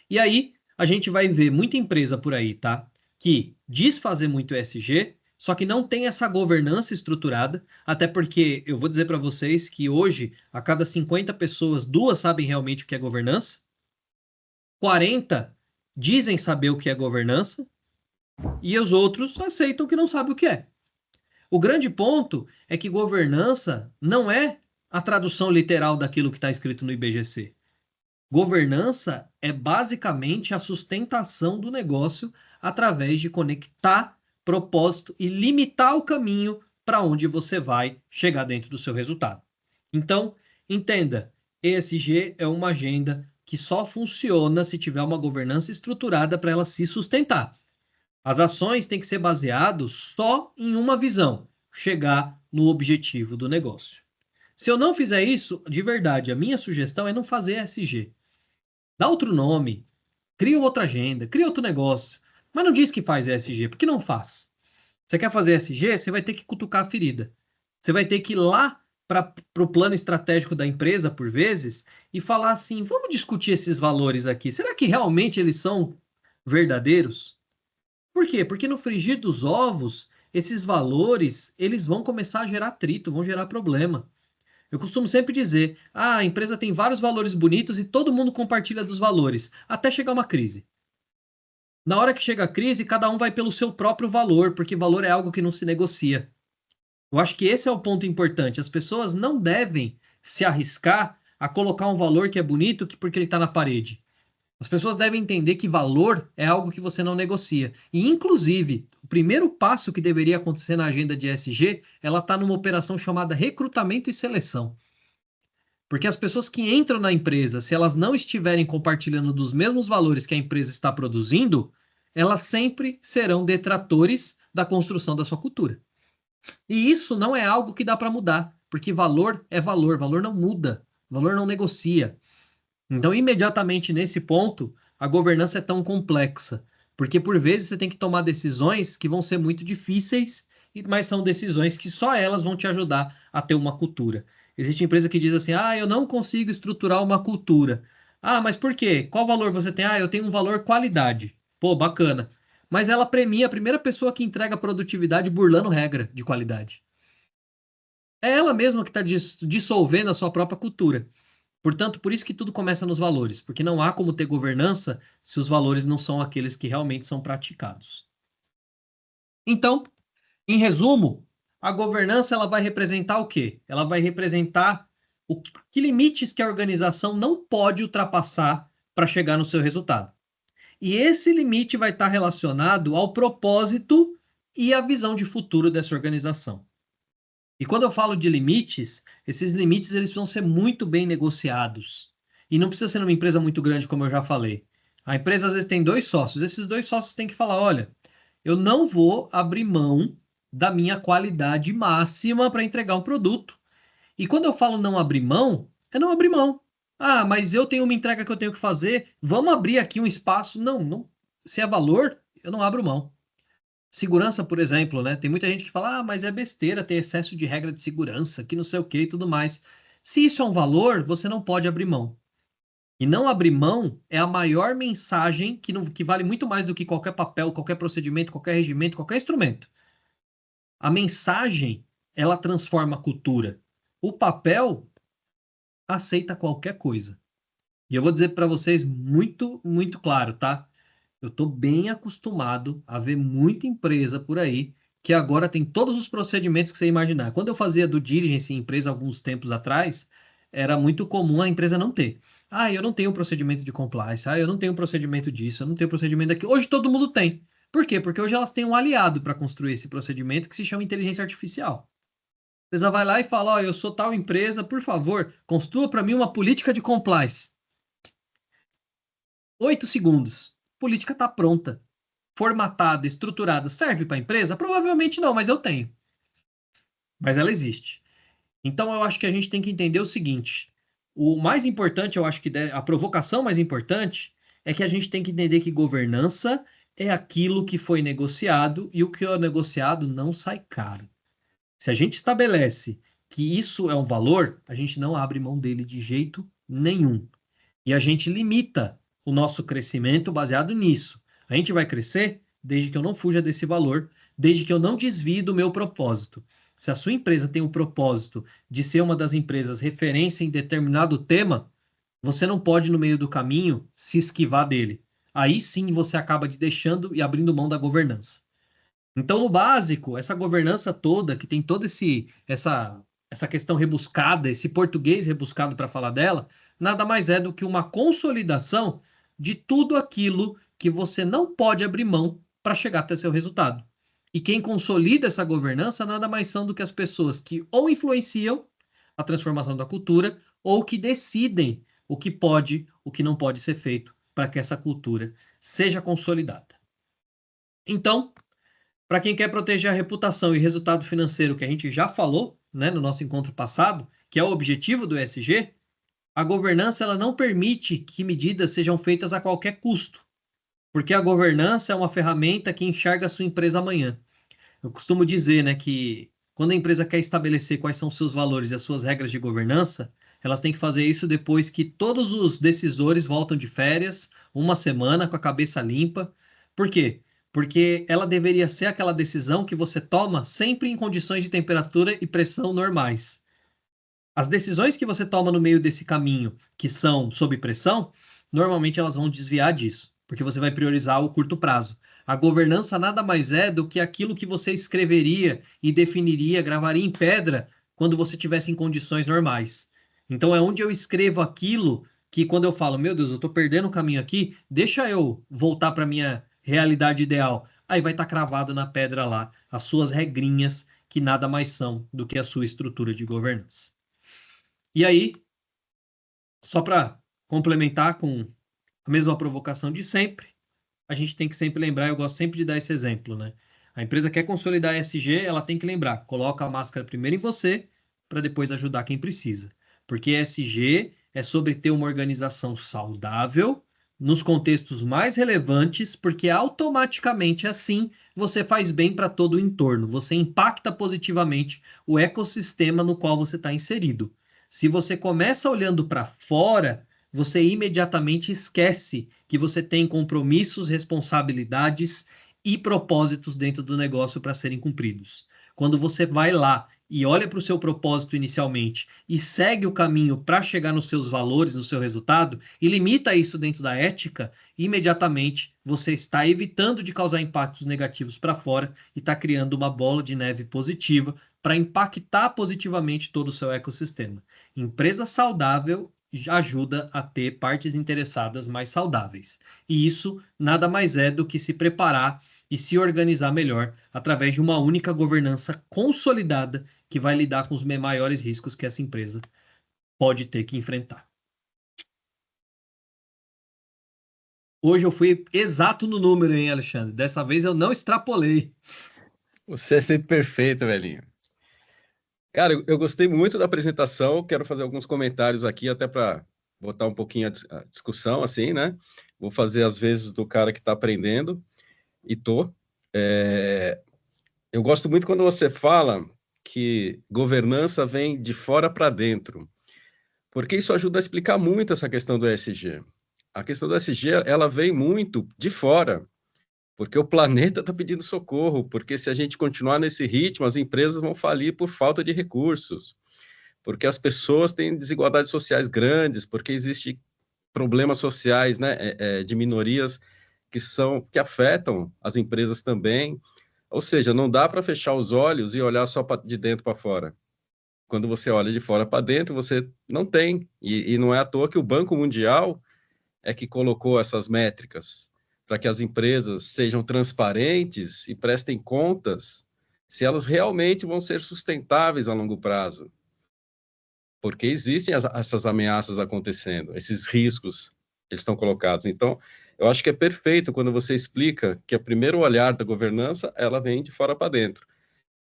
E aí, a gente vai ver muita empresa por aí, tá? Que diz fazer muito ESG, só que não tem essa governança estruturada, até porque eu vou dizer para vocês que hoje, a cada 50 pessoas, duas sabem realmente o que é governança, 40 dizem saber o que é governança, e os outros aceitam que não sabem o que é. O grande ponto é que governança não é a tradução literal daquilo que está escrito no IBGC. Governança é basicamente a sustentação do negócio através de conectar propósito e limitar o caminho para onde você vai chegar dentro do seu resultado. Então, entenda, ESG é uma agenda que só funciona se tiver uma governança estruturada para ela se sustentar. As ações têm que ser baseadas só em uma visão, chegar no objetivo do negócio. Se eu não fizer isso, de verdade, a minha sugestão é não fazer ESG. Dá outro nome, cria outra agenda, cria outro negócio. Mas não diz que faz ESG, porque não faz. Você quer fazer ESG, você vai ter que cutucar a ferida. Você vai ter que ir lá para o plano estratégico da empresa, por vezes, e falar assim: vamos discutir esses valores aqui. Será que realmente eles são verdadeiros? Por quê? Porque no frigir dos ovos, esses valores, eles vão começar a gerar atrito, vão gerar problema. Eu costumo sempre dizer: ah, a empresa tem vários valores bonitos e todo mundo compartilha dos valores, até chegar uma crise. Na hora que chega a crise, cada um vai pelo seu próprio valor, porque valor é algo que não se negocia. Eu acho que esse é o ponto importante. As pessoas não devem se arriscar a colocar um valor que é bonito porque ele está na parede. As pessoas devem entender que valor é algo que você não negocia. E, inclusive, o primeiro passo que deveria acontecer na agenda de ESG, ela está numa operação chamada recrutamento e seleção. Porque as pessoas que entram na empresa, se elas não estiverem compartilhando dos mesmos valores que a empresa está produzindo, elas sempre serão detratores da construção da sua cultura. E isso não é algo que dá para mudar, porque valor é valor, valor não muda, valor não negocia. Então, imediatamente nesse ponto, a governança é tão complexa, porque por vezes você tem que tomar decisões que vão ser muito difíceis, mas são decisões que só elas vão te ajudar a ter uma cultura. Existe empresa que diz assim: ah, eu não consigo estruturar uma cultura. Ah, mas por quê? Qual valor você tem? Ah, eu tenho um valor qualidade. Pô, bacana. Mas ela premia a primeira pessoa que entrega produtividade burlando regra de qualidade. É ela mesma que está dissolvendo a sua própria cultura. Portanto, por isso que tudo começa nos valores, porque não há como ter governança se os valores não são aqueles que realmente são praticados. Então, em resumo, a governança ela vai representar o quê? Ela vai representar que limites que a organização não pode ultrapassar para chegar no seu resultado. E esse limite vai estar relacionado ao propósito e à visão de futuro dessa organização. E quando eu falo de limites, esses limites eles vão ser muito bem negociados. E não precisa ser numa empresa muito grande, como eu já falei. A empresa às vezes tem dois sócios. Esses dois sócios têm que falar: olha, Eu não vou abrir mão da minha qualidade máxima para entregar um produto. E quando eu falo não abrir mão, é não abrir mão. Ah, mas eu tenho uma entrega que eu tenho que fazer, vamos abrir aqui um espaço. Não, não. Se é valor, eu não abro mão. Segurança, por exemplo, né? Tem muita gente que fala, ah, mas é besteira ter excesso de regra de segurança, que não sei o que e tudo mais. Se isso é um valor, você não pode abrir mão. E não abrir mão é a maior mensagem que vale muito mais do que qualquer papel, qualquer procedimento, qualquer regimento, qualquer instrumento. A mensagem, ela transforma a cultura. O papel aceita qualquer coisa. E eu vou dizer para vocês muito, muito claro, tá? Eu estou bem acostumado a ver muita empresa por aí que agora tem todos os procedimentos que você imaginar. Quando eu fazia due diligence em empresa alguns tempos atrás, era muito comum a empresa não ter. Ah, eu não tenho procedimento de compliance. Ah, eu não tenho procedimento disso. Eu não tenho procedimento daquilo. Hoje todo mundo tem. Por quê? Porque hoje elas têm um aliado para construir esse procedimento que se chama inteligência artificial. A empresa vai lá e fala: Ó, eu sou tal empresa, por favor, construa para mim uma política de compliance. 8 segundos. A política está pronta, formatada, estruturada. Serve para a empresa? Provavelmente não, mas eu tenho. Mas ela existe. Então eu acho que a gente tem que entender o seguinte: o mais importante, eu acho que a provocação mais importante é que a gente tem que entender que governança é aquilo que foi negociado e o que é negociado não sai caro. Se a gente estabelece que isso é um valor, a gente não abre mão dele de jeito nenhum. E a gente limita o nosso crescimento baseado nisso. A gente vai crescer desde que eu não fuja desse valor, desde que eu não desvie do meu propósito. Se a sua empresa tem o propósito de ser uma das empresas referência em determinado tema, você não pode, no meio do caminho, se esquivar dele. Aí sim você acaba de deixando e abrindo mão da governança. Então, no básico, essa governança toda, que tem toda essa questão rebuscada, esse português rebuscado para falar dela, nada mais é do que uma consolidação de tudo aquilo que você não pode abrir mão para chegar até seu resultado. E quem consolida essa governança nada mais são do que as pessoas que ou influenciam a transformação da cultura ou que decidem o que pode, o que não pode ser feito para que essa cultura seja consolidada. Então, para quem quer proteger a reputação e resultado financeiro, que a gente já falou, né, no nosso encontro passado, que é o objetivo do ESG, a governança ela não permite que medidas sejam feitas a qualquer custo, porque a governança é uma ferramenta que enxerga a sua empresa amanhã. Eu costumo dizer, né, que quando a empresa quer estabelecer quais são os seus valores e as suas regras de governança, elas têm que fazer isso depois que todos os decisores voltam de férias, uma semana com a cabeça limpa. Por quê? Porque ela deveria ser aquela decisão que você toma sempre em condições de temperatura e pressão normais. As decisões que você toma no meio desse caminho, que são sob pressão, normalmente elas vão desviar disso, porque você vai priorizar o curto prazo. A governança nada mais é do que aquilo que você escreveria e definiria, gravaria em pedra quando você tivesse em condições normais. Então é onde eu escrevo aquilo que quando eu falo, meu Deus, eu estou perdendo o caminho aqui, deixa eu voltar para minha realidade ideal. Aí vai estar cravado na pedra lá as suas regrinhas, que nada mais são do que a sua estrutura de governança. E aí, só para complementar com a mesma provocação de sempre, a gente tem que sempre lembrar, eu gosto sempre de dar esse exemplo, né? A empresa quer consolidar a ESG, ela tem que lembrar, coloca a máscara primeiro em você, para depois ajudar quem precisa. Porque ESG é sobre ter uma organização saudável, nos contextos mais relevantes, porque automaticamente assim você faz bem para todo o entorno, você impacta positivamente o ecossistema no qual você está inserido. Se você começa olhando para fora, você imediatamente esquece que você tem compromissos, responsabilidades e propósitos dentro do negócio para serem cumpridos. Quando você vai lá e olha para o seu propósito inicialmente e segue o caminho para chegar nos seus valores, no seu resultado, e limita isso dentro da ética, imediatamente você está evitando de causar impactos negativos para fora e está criando uma bola de neve positiva para impactar positivamente todo o seu ecossistema. Empresa saudável ajuda a ter partes interessadas mais saudáveis. E isso nada mais é do que se preparar e se organizar melhor através de uma única governança consolidada que vai lidar com os maiores riscos que essa empresa pode ter que enfrentar. Hoje eu fui exato no número, hein, Alexandre? Dessa vez eu não extrapolei. Você é sempre perfeito, velhinho. Cara, eu gostei muito da apresentação. Quero fazer alguns comentários aqui, até para botar um pouquinho a discussão, assim, né? Vou fazer às vezes do cara que está aprendendo, e tô. É, eu gosto muito quando você fala que governança vem de fora para dentro, porque isso ajuda a explicar muito essa questão do ESG. A questão do ESG, ela vem muito de fora, porque o planeta está pedindo socorro, porque se a gente continuar nesse ritmo, as empresas vão falir por falta de recursos, porque as pessoas têm desigualdades sociais grandes, porque existem problemas sociais, né, de minorias que afetam as empresas também. Ou seja, não dá para fechar os olhos e olhar só de dentro para fora. Quando você olha de fora para dentro, você não tem. E não é à toa que o Banco Mundial é que colocou essas métricas para que as empresas sejam transparentes e prestem contas se elas realmente vão ser sustentáveis a longo prazo. Porque existem essas ameaças acontecendo, esses riscos estão colocados. Então, eu acho que é perfeito quando você explica que o primeiro olhar da governança, ela vem de fora para dentro.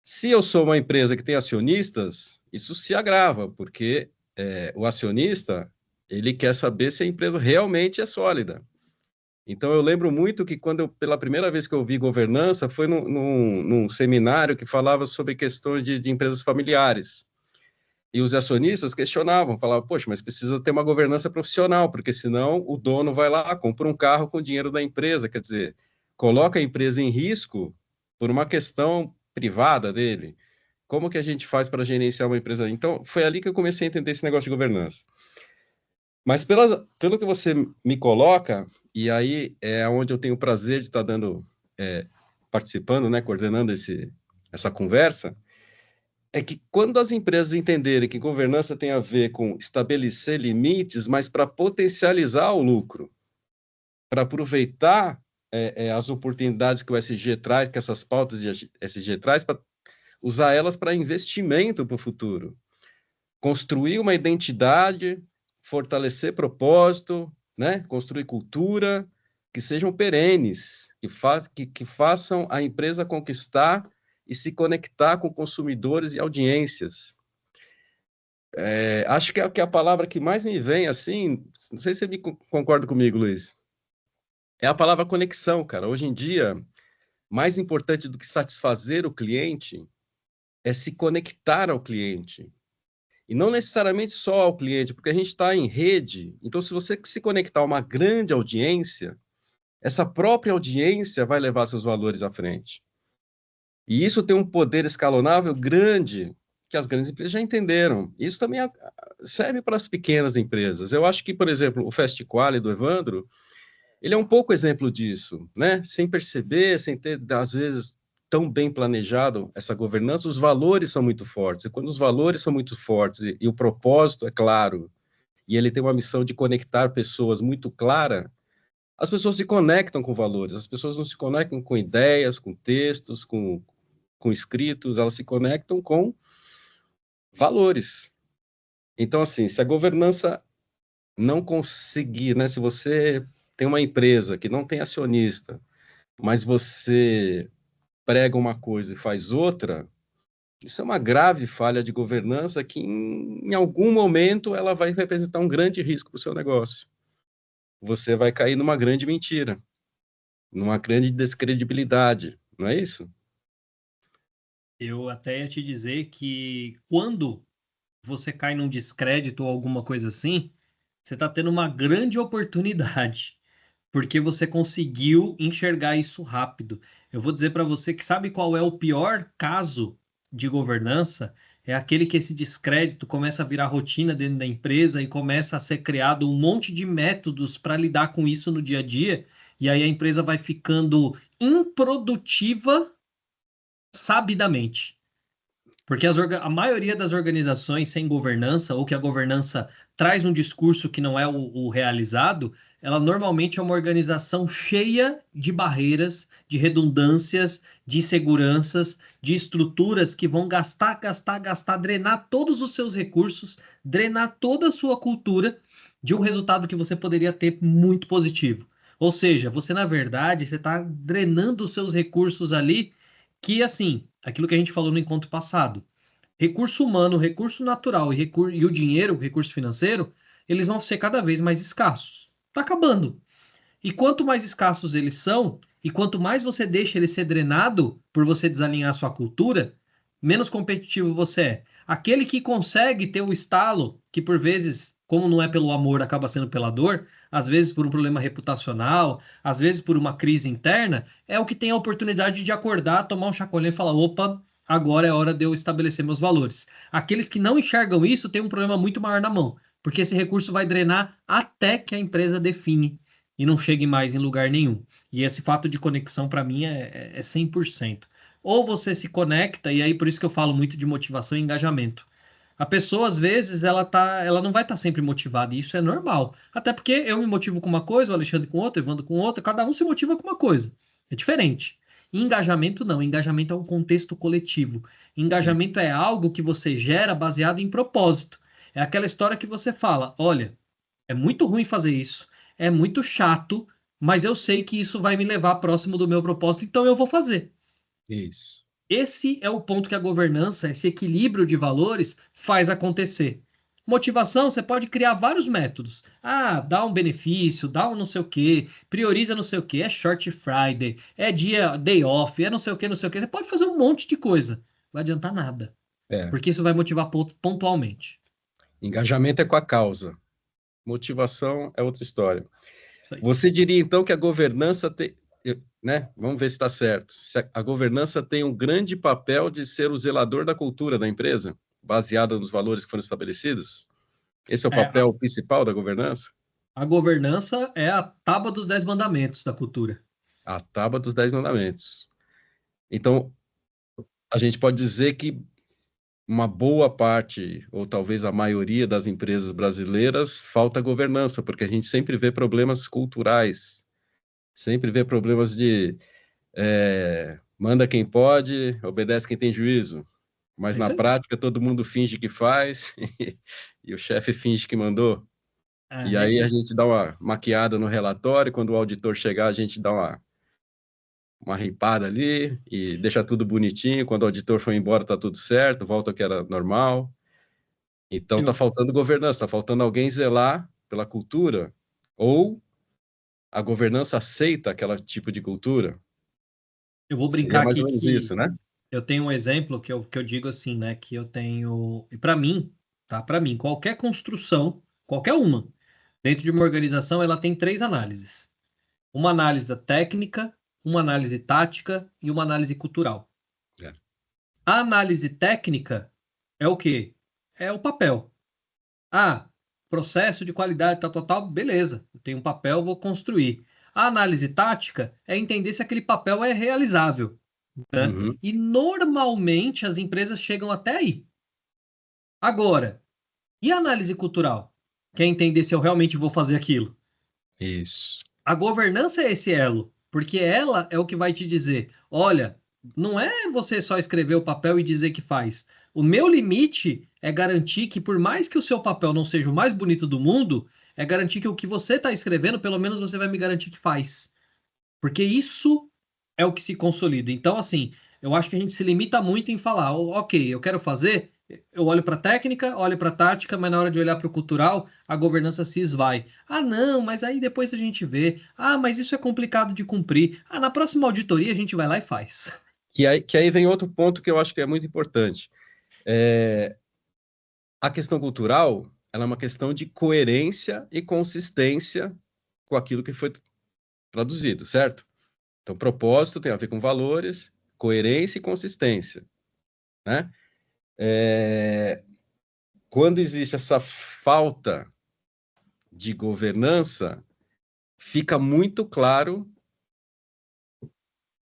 Se eu sou uma empresa que tem acionistas, isso se agrava, porque o acionista, ele quer saber se a empresa realmente é sólida. Então, eu lembro muito que pela primeira vez que eu vi governança, foi num seminário que falava sobre questões de empresas familiares. E os acionistas questionavam, falavam, poxa, mas precisa ter uma governança profissional, porque senão o dono vai lá, compra um carro com o dinheiro da empresa, quer dizer, coloca a empresa em risco por uma questão privada dele. Como que a gente faz para gerenciar uma empresa? Então, foi ali que eu comecei a entender esse negócio de governança. Mas pelo que você me coloca, e aí é onde eu tenho o prazer de estar participando, né, coordenando essa conversa, é que quando as empresas entenderem que governança tem a ver com estabelecer limites, mas para potencializar o lucro, para aproveitar as oportunidades que o SG traz, que essas pautas de SG traz, para usar elas para investimento para o futuro. Construir uma identidade, fortalecer propósito, né? Construir cultura, que sejam perenes, que façam a empresa conquistar e se conectar com consumidores e audiências. Acho que é a palavra que mais me vem, assim, não sei se você concorda comigo, Luiz, é a palavra conexão, cara. Hoje em dia, mais importante do que satisfazer o cliente é se conectar ao cliente. E não necessariamente só ao cliente, porque a gente está em rede. Então, se você se conectar a uma grande audiência, essa própria audiência vai levar seus valores à frente. E isso tem um poder escalonável grande, que as grandes empresas já entenderam. Isso também serve para as pequenas empresas. Eu acho que, por exemplo, o Fast Quality do Evandro, ele é um pouco exemplo disso, né? Sem perceber, sem ter, às vezes, tão bem planejado essa governança, os valores são muito fortes. E quando os valores são muito fortes e o propósito é claro, e ele tem uma missão de conectar pessoas muito clara, as pessoas se conectam com valores, as pessoas não se conectam com ideias, com textos, com escritos, elas se conectam com valores. Então, assim, se a governança não conseguir, né, se você tem uma empresa que não tem acionista, mas você prega uma coisa e faz outra, isso é uma grave falha de governança que, em algum momento, ela vai representar um grande risco para o seu negócio. Você vai cair numa grande mentira, numa grande descredibilidade, não é isso? Eu até ia te dizer que quando você cai num descrédito ou alguma coisa assim, você está tendo uma grande oportunidade, porque você conseguiu enxergar isso rápido. Eu vou dizer para você que sabe qual é o pior caso de governança? É aquele que esse descrédito começa a virar rotina dentro da empresa e começa a ser criado um monte de métodos para lidar com isso no dia a dia, e aí a empresa vai ficando improdutiva sabidamente. Porque a maioria das organizações sem governança, ou que a governança traz um discurso que não é o realizado, ela normalmente é uma organização cheia de barreiras, de redundâncias, de inseguranças, de estruturas que vão gastar, gastar, gastar, drenar todos os seus recursos, drenar toda a sua cultura de um resultado que você poderia ter muito positivo. Ou seja, você, na verdade, você está drenando os seus recursos ali, que, assim, aquilo que a gente falou no encontro passado, recurso humano, recurso natural e o dinheiro, o recurso financeiro, eles vão ser cada vez mais escassos. Está acabando. E quanto mais escassos eles são, e quanto mais você deixa ele ser drenado por você desalinhar a sua cultura, menos competitivo você é. Aquele que consegue ter o estalo, que por vezes, como não é pelo amor, acaba sendo pela dor, às vezes por um problema reputacional, às vezes por uma crise interna, é o que tem a oportunidade de acordar, tomar um chacoalhão e falar: opa, agora é hora de eu estabelecer meus valores. Aqueles que não enxergam isso têm um problema muito maior na mão, porque esse recurso vai drenar até que a empresa define e não chegue mais em lugar nenhum. E esse fato de conexão, para mim, é 100%. Ou você se conecta, e aí por isso que eu falo muito de motivação e engajamento. A pessoa, às vezes, ela não vai estar sempre motivada, e isso é normal. Até porque eu me motivo com uma coisa, o Alexandre com outra, o Evandro com outra, cada um se motiva com uma coisa. É diferente. Engajamento não, engajamento é um contexto coletivo. Sim. Engajamento é algo que você gera baseado em propósito. É aquela história que você fala: olha, é muito ruim fazer isso, é muito chato, mas eu sei que isso vai me levar próximo do meu propósito, então eu vou fazer. Isso. Esse é o ponto que a governança, esse equilíbrio de valores, faz acontecer. Motivação, você pode criar vários métodos. Ah, dá um benefício, dá um não sei o quê, prioriza não sei o quê, é short Friday, é dia day off, é não sei o quê, não sei o quê. Você pode fazer um monte de coisa. Não vai adiantar nada, É. porque isso vai motivar pontualmente. Engajamento é com a causa. Motivação é outra história. Isso aí. Você diria, então, que a governança tem, né? Vamos ver se está certo. Se a governança tem um grande papel de ser o zelador da cultura da empresa, baseada nos valores que foram estabelecidos? Esse é o É, papel principal da governança? a governança é a tábua dos 10 mandamentos da cultura. A tábua dos 10 mandamentos. Então, a gente pode dizer que uma boa parte, ou talvez a maioria das empresas brasileiras, falta governança, porque a gente sempre vê problemas culturais, sempre vê problemas de manda quem pode, obedece quem tem juízo. Mas É na isso aí. prática todo mundo finge que faz e o chefe finge que mandou. Ah, E aí a gente dá uma maquiada no relatório, quando o auditor chegar, a gente dá uma ripada ali e deixa tudo bonitinho. Quando o auditor for embora, tá tudo certo, volta ao que era normal. Então tá eu, faltando governança, tá faltando alguém zelar pela cultura, ou a governança aceita aquele tipo de cultura. eu vou Seria brincar mais aqui ou menos que isso, né? eu tenho um exemplo que eu digo assim, né? Que eu tenho. E para mim, tá? Para mim, qualquer construção, qualquer uma, dentro de uma organização, ela tem três análises: uma análise técnica, uma análise tática e uma análise cultural. É. A análise técnica é o quê? É o papel. Ah, processo de qualidade, tal, tal, tal, beleza. Eu tenho um papel, vou construir. A análise tática é entender se aquele papel é realizável, né? Uhum. E normalmente as empresas chegam até aí. Agora, e a análise cultural? Quer entender se eu realmente vou fazer aquilo? Isso. A governança é esse elo, porque ela é o que vai te dizer: olha, não é você só escrever o papel e dizer que faz. O meu limite é garantir que, por mais que o seu papel não seja o mais bonito do mundo, é garantir que o que você está escrevendo, pelo menos você vai me garantir que faz. Porque isso é o que se consolida. Então, assim, eu acho que a gente se limita muito em falar: ok, eu quero fazer, eu olho para a técnica, olho para a tática, mas na hora de olhar para o cultural, a governança se esvai. Ah, não, mas aí depois a gente vê. Ah, mas isso é complicado de cumprir. Ah, na próxima auditoria a gente vai lá e faz. Que aí vem outro ponto que eu acho que é muito importante. É, a questão cultural, ela é uma questão de coerência e consistência com aquilo que foi traduzido, certo? Então, propósito tem a ver com valores, coerência e consistência, né? Quando existe essa falta de governança, fica muito claro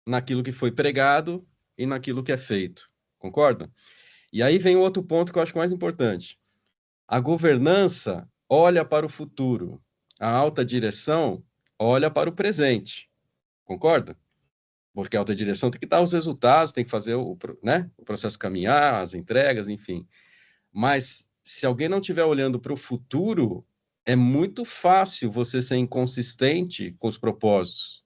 naquilo que foi pregado e naquilo que é feito. Concorda? E aí vem outro ponto que eu acho mais importante. A governança olha para o futuro. A alta direção olha para o presente. Concorda? Porque a alta direção tem que dar os resultados, tem que fazer né, o processo caminhar, as entregas, enfim. Mas se alguém não estiver olhando para o futuro, é muito fácil você ser inconsistente com os propósitos.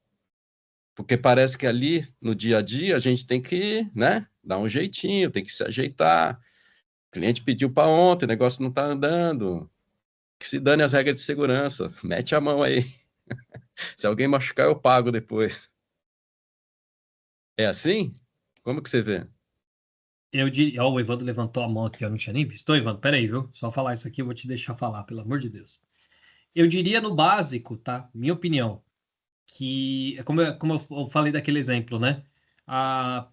Porque parece que ali, no dia a dia, a gente tem que, né, dar um jeitinho, tem que se ajeitar. O cliente pediu para ontem, o negócio não está andando. Que se dane as regras de segurança. Mete a mão aí. Se alguém machucar, eu pago depois. É assim? Como que você vê? Eu diria. Ó, o Evandro levantou a mão aqui, eu não tinha nem visto. Ô, Evandro, peraí, viu? Só falar isso aqui, eu vou te deixar falar, pelo amor de Deus. Eu diria no básico, tá? Minha opinião, que é como eu falei daquele exemplo, né?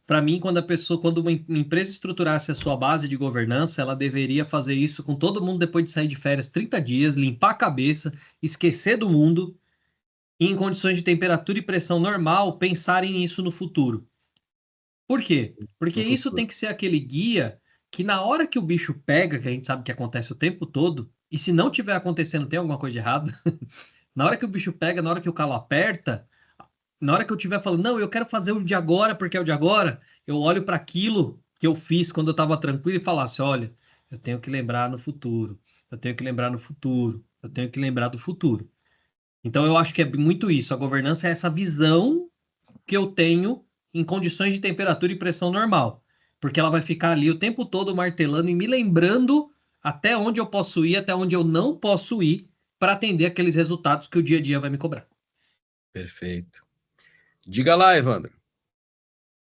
Para mim, quando uma empresa estruturasse a sua base de governança, ela deveria fazer isso com todo mundo depois de sair de férias 30 dias, limpar a cabeça, esquecer do mundo e em condições de temperatura e pressão normal, pensarem nisso no futuro. Por quê? Porque No isso futuro. tem que ser aquele guia que na hora que o bicho pega, que a gente sabe que acontece o tempo todo, e se não tiver acontecendo, tem alguma coisa de errado. Na hora que o bicho pega, na hora que o calo aperta, na hora que eu estiver falando, não, eu quero fazer o de agora porque é o de agora, eu olho para aquilo que eu fiz quando eu estava tranquilo e falasse, olha, eu tenho que lembrar no futuro, eu tenho que lembrar no futuro, eu tenho que lembrar do futuro. Então eu acho que é muito isso, a governança é essa visão que eu tenho em condições de temperatura e pressão normal, porque ela vai ficar ali o tempo todo martelando e me lembrando até onde eu posso ir, até onde eu não posso ir para atender aqueles resultados que o dia a dia vai me cobrar. Perfeito. Diga lá, Evandro.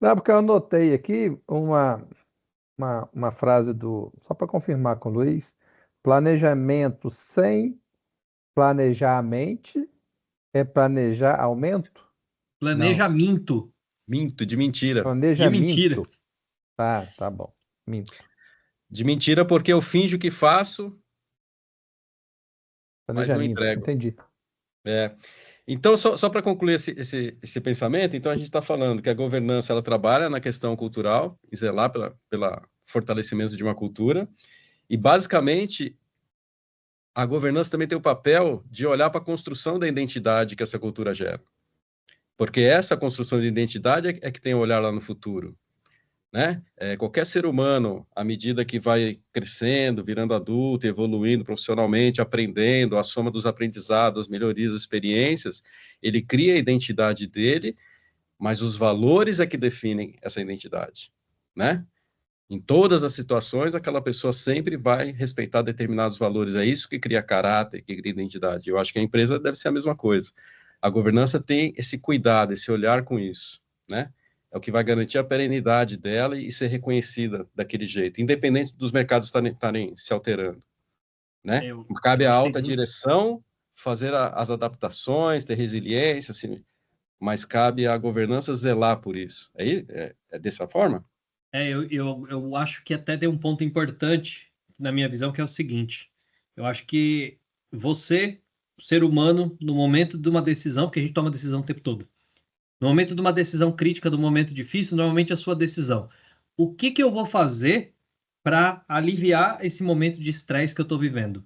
Não, porque eu anotei aqui uma frase só para confirmar com o Luiz, planejamento sem planejar a mente é planejar aumento? Não, Planejamento Minto, de mentira. de mentira. planejamento. Tá bom. Minto. De mentira porque eu finjo que faço, mas não Planejamento, entrego. entendi. É. Então, só para concluir esse pensamento, então a gente está falando que a governança ela trabalha na questão cultural e zelar pela fortalecimento de uma cultura, e basicamente a governança também tem o papel de olhar para a construção da identidade que essa cultura gera. Porque essa construção de identidade é que tem o olhar lá no futuro, né? Qualquer ser humano, à medida que vai crescendo, virando adulto, evoluindo profissionalmente, aprendendo, a soma dos aprendizados, as melhorias, as experiências, ele cria a identidade dele, mas os valores é que definem essa identidade, né? Em todas as situações, aquela pessoa sempre vai respeitar determinados valores. É isso que cria caráter, que cria identidade. Eu acho que a empresa deve ser a mesma coisa. A governança tem esse cuidado, esse olhar com isso, né? É o que vai garantir a perenidade dela e ser reconhecida daquele jeito, independente dos mercados estarem se alterando, né? Cabe Eu à acho que alta tem duas. direção fazer as adaptações, ter resiliência, assim, mas cabe à governança zelar por isso. É dessa forma? Eu acho que até tem um ponto importante na minha visão, que é o seguinte: eu acho que você, ser humano, no momento de uma decisão, porque a gente toma decisão o tempo todo, no momento de uma decisão crítica, do momento difícil, normalmente é a sua decisão. O que que eu vou fazer para aliviar esse momento de estresse que eu estou vivendo?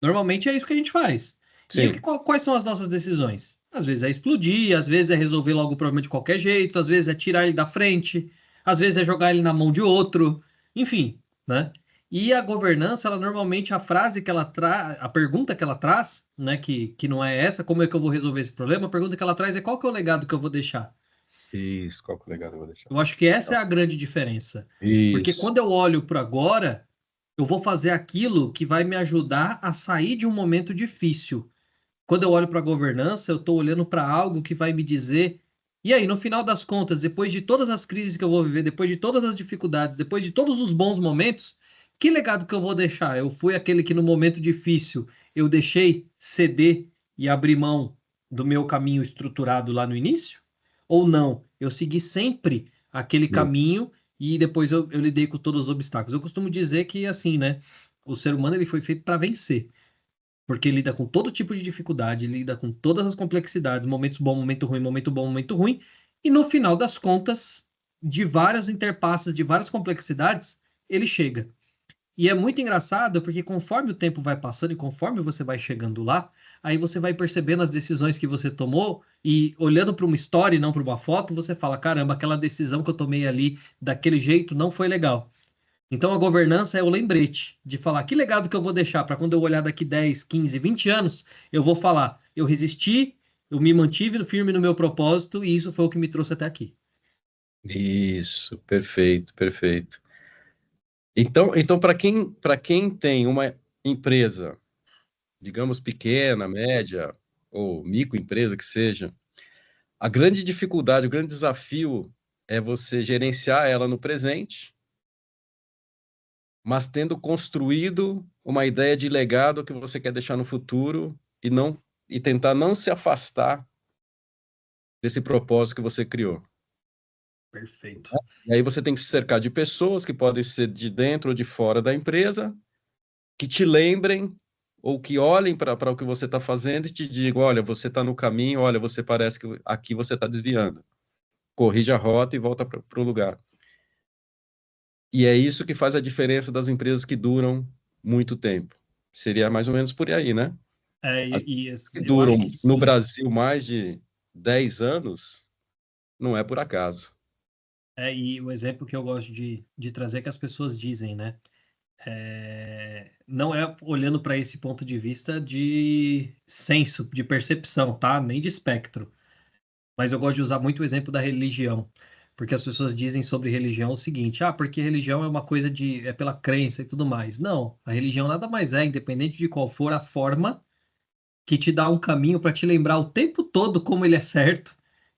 Normalmente é isso que a gente faz. E aí, Sim. quais são as nossas decisões? Às vezes é explodir, às vezes é resolver logo o problema de qualquer jeito, às vezes é tirar ele da frente, às vezes é jogar ele na mão de outro, enfim, né? E a governança, ela normalmente, a frase que ela traz, a pergunta que ela traz, né, que não é essa, como é que eu vou resolver esse problema? A pergunta que ela traz é qual que é o legado que eu vou deixar? Isso, qual que é o legado eu vou deixar? Eu acho que essa é a grande diferença. Porque Isso. quando eu olho para agora, eu vou fazer aquilo que vai me ajudar a sair de um momento difícil. Quando eu olho para a governança, eu estou olhando para algo que vai me dizer. E aí, no final das contas, depois de todas as crises que eu vou viver, depois de todas as dificuldades, depois de todos os bons momentos, que legado que eu vou deixar? Eu fui aquele que no momento difícil eu deixei ceder e abrir mão do meu caminho estruturado lá no início? Ou não? Eu segui sempre aquele caminho e depois eu lidei com todos os obstáculos. Eu costumo dizer que, assim, né? O ser humano ele foi feito para vencer porque lida com todo tipo de dificuldade, lida com todas as complexidades, momentos bom, momento ruim, momento bom, momento ruim, e no final das contas, de várias interfaces, de várias complexidades, ele chega. E é muito engraçado porque conforme o tempo vai passando e conforme você vai chegando lá, aí você vai percebendo as decisões que você tomou e olhando para uma história e não para uma foto, você fala, caramba, aquela decisão que eu tomei ali daquele jeito não foi legal. Então, a governança é o lembrete de falar que legado que eu vou deixar para quando eu olhar daqui 10, 15, 20 anos, eu vou falar, eu resisti, eu me mantive firme no meu propósito e isso foi o que me trouxe até aqui. Isso, perfeito, perfeito. Então para quem tem uma empresa, digamos pequena, média ou microempresa que seja, a grande dificuldade, o grande desafio é você gerenciar ela no presente, mas tendo construído uma ideia de legado que você quer deixar no futuro e tentar não se afastar desse propósito que você criou. Perfeito. E aí você tem que se cercar de pessoas que podem ser de dentro ou de fora da empresa, que te lembrem ou que olhem para o que você está fazendo e te digam, olha, você está no caminho, olha, você parece que aqui você está desviando. Corrija a rota e volta para o lugar. E é isso que faz a diferença das empresas que duram muito tempo. Seria mais ou menos por aí, né? As que Eu acho que duram no sim. Brasil mais de 10 anos, não é por acaso. E o exemplo que eu gosto de trazer é que as pessoas dizem, né? Não é olhando para esse ponto de vista de senso, de percepção, tá? Nem de espectro. Mas eu gosto de usar muito o exemplo da religião. Porque as pessoas dizem sobre religião o seguinte: porque religião é uma coisa é pela crença e tudo mais. Não, a religião nada mais é, independente de qual for a forma, que te dá um caminho para te lembrar o tempo todo como ele é certo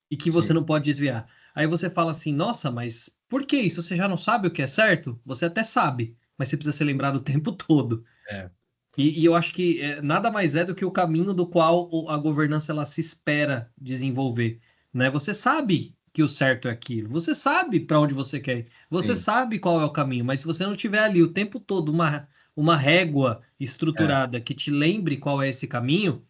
e que você Sim. não pode desviar. Aí você fala assim: nossa, mas por que isso? Você já não sabe o que é certo? Você até sabe, mas você precisa ser lembrado o tempo todo. É, E eu acho que nada mais é do que o caminho do qual a governança ela se espera desenvolver, né? Você sabe que o certo é aquilo, você sabe para onde você quer ir, você sim. sabe qual é o caminho, mas se você não tiver ali o tempo todo uma régua É. estruturada que te lembre qual é esse caminho,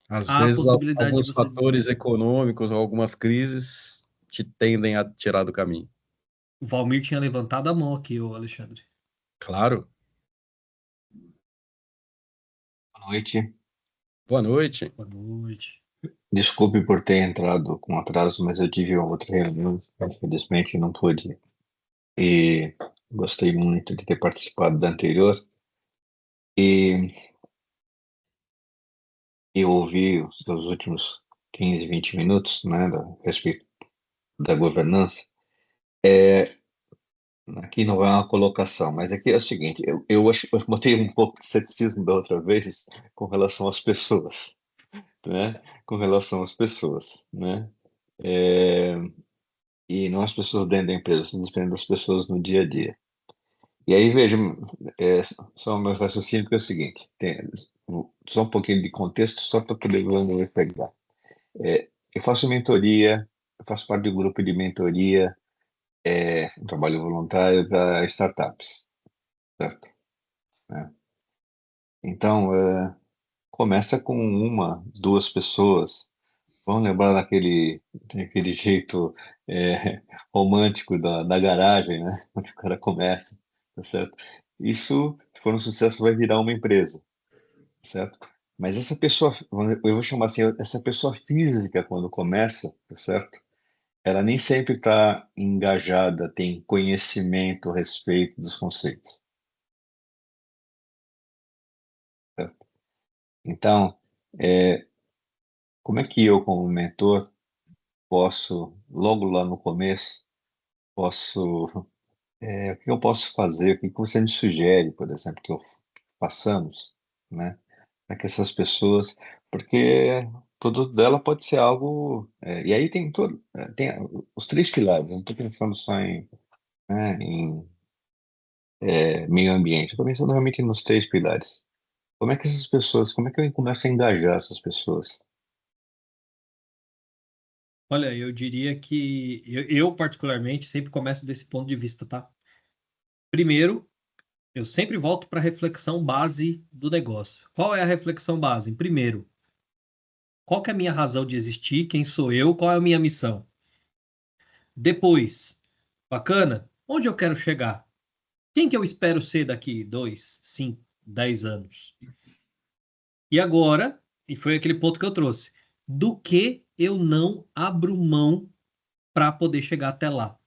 Às há a vezes, possibilidade de alguns você fatores desviar. econômicos ou algumas crises te tendem a tirar do caminho. O Valmir tinha levantado a mão aqui, o Alexandre. Claro. Boa noite. Boa noite. Boa noite. Desculpe por ter entrado com atraso, mas eu tive uma outra reunião, infelizmente não pude. E gostei muito de ter participado da anterior. E eu ouvi os seus últimos 15, 20 minutos, né, a respeito da governança. Aqui não é uma colocação, mas aqui é o seguinte: eu acho eu botei um pouco de ceticismo da outra vez com relação às pessoas, né? Com relação às pessoas, né? É, e não as pessoas dentro da empresa, simplesmente das pessoas no dia a dia. E aí, veja, é, só o meu raciocínio que é o seguinte, só um pouquinho de contexto, só para poder pegar. Eu faço mentoria, eu faço parte do grupo de mentoria, um trabalho voluntário para startups, certo? Né? Então, começa com uma, duas pessoas. Vamos lembrar daquele jeito romântico da garagem, né? Onde o cara começa, tá certo? Isso, se for um sucesso, vai virar uma empresa, certo? Mas essa pessoa, eu vou chamar assim, essa pessoa física, quando começa, tá certo? Ela nem sempre está engajada, tem conhecimento a respeito dos conceitos, certo? Então, como é que eu, como mentor, posso, logo lá no começo, posso o que eu posso fazer? O que que você me sugere, por exemplo, que eu façamos, né? Para que essas pessoas, porque o produto dela pode ser algo, e aí tem todo, tem os três pilares. Eu não estou pensando só em meio ambiente. Estou pensando realmente nos três pilares. Como é que essas pessoas, como é que eu começo a engajar essas pessoas? Olha, eu diria que eu particularmente sempre começo desse ponto de vista, tá? Primeiro, eu sempre volto para a reflexão base do negócio. Qual é a reflexão base? Primeiro, qual que é a minha razão de existir? Quem sou eu? Qual é a minha missão? Depois, bacana, onde eu quero chegar? Quem que eu espero ser daqui 2, 5, 10 anos? E agora, e foi aquele ponto que eu trouxe, do que eu não abro mão para poder chegar até lá?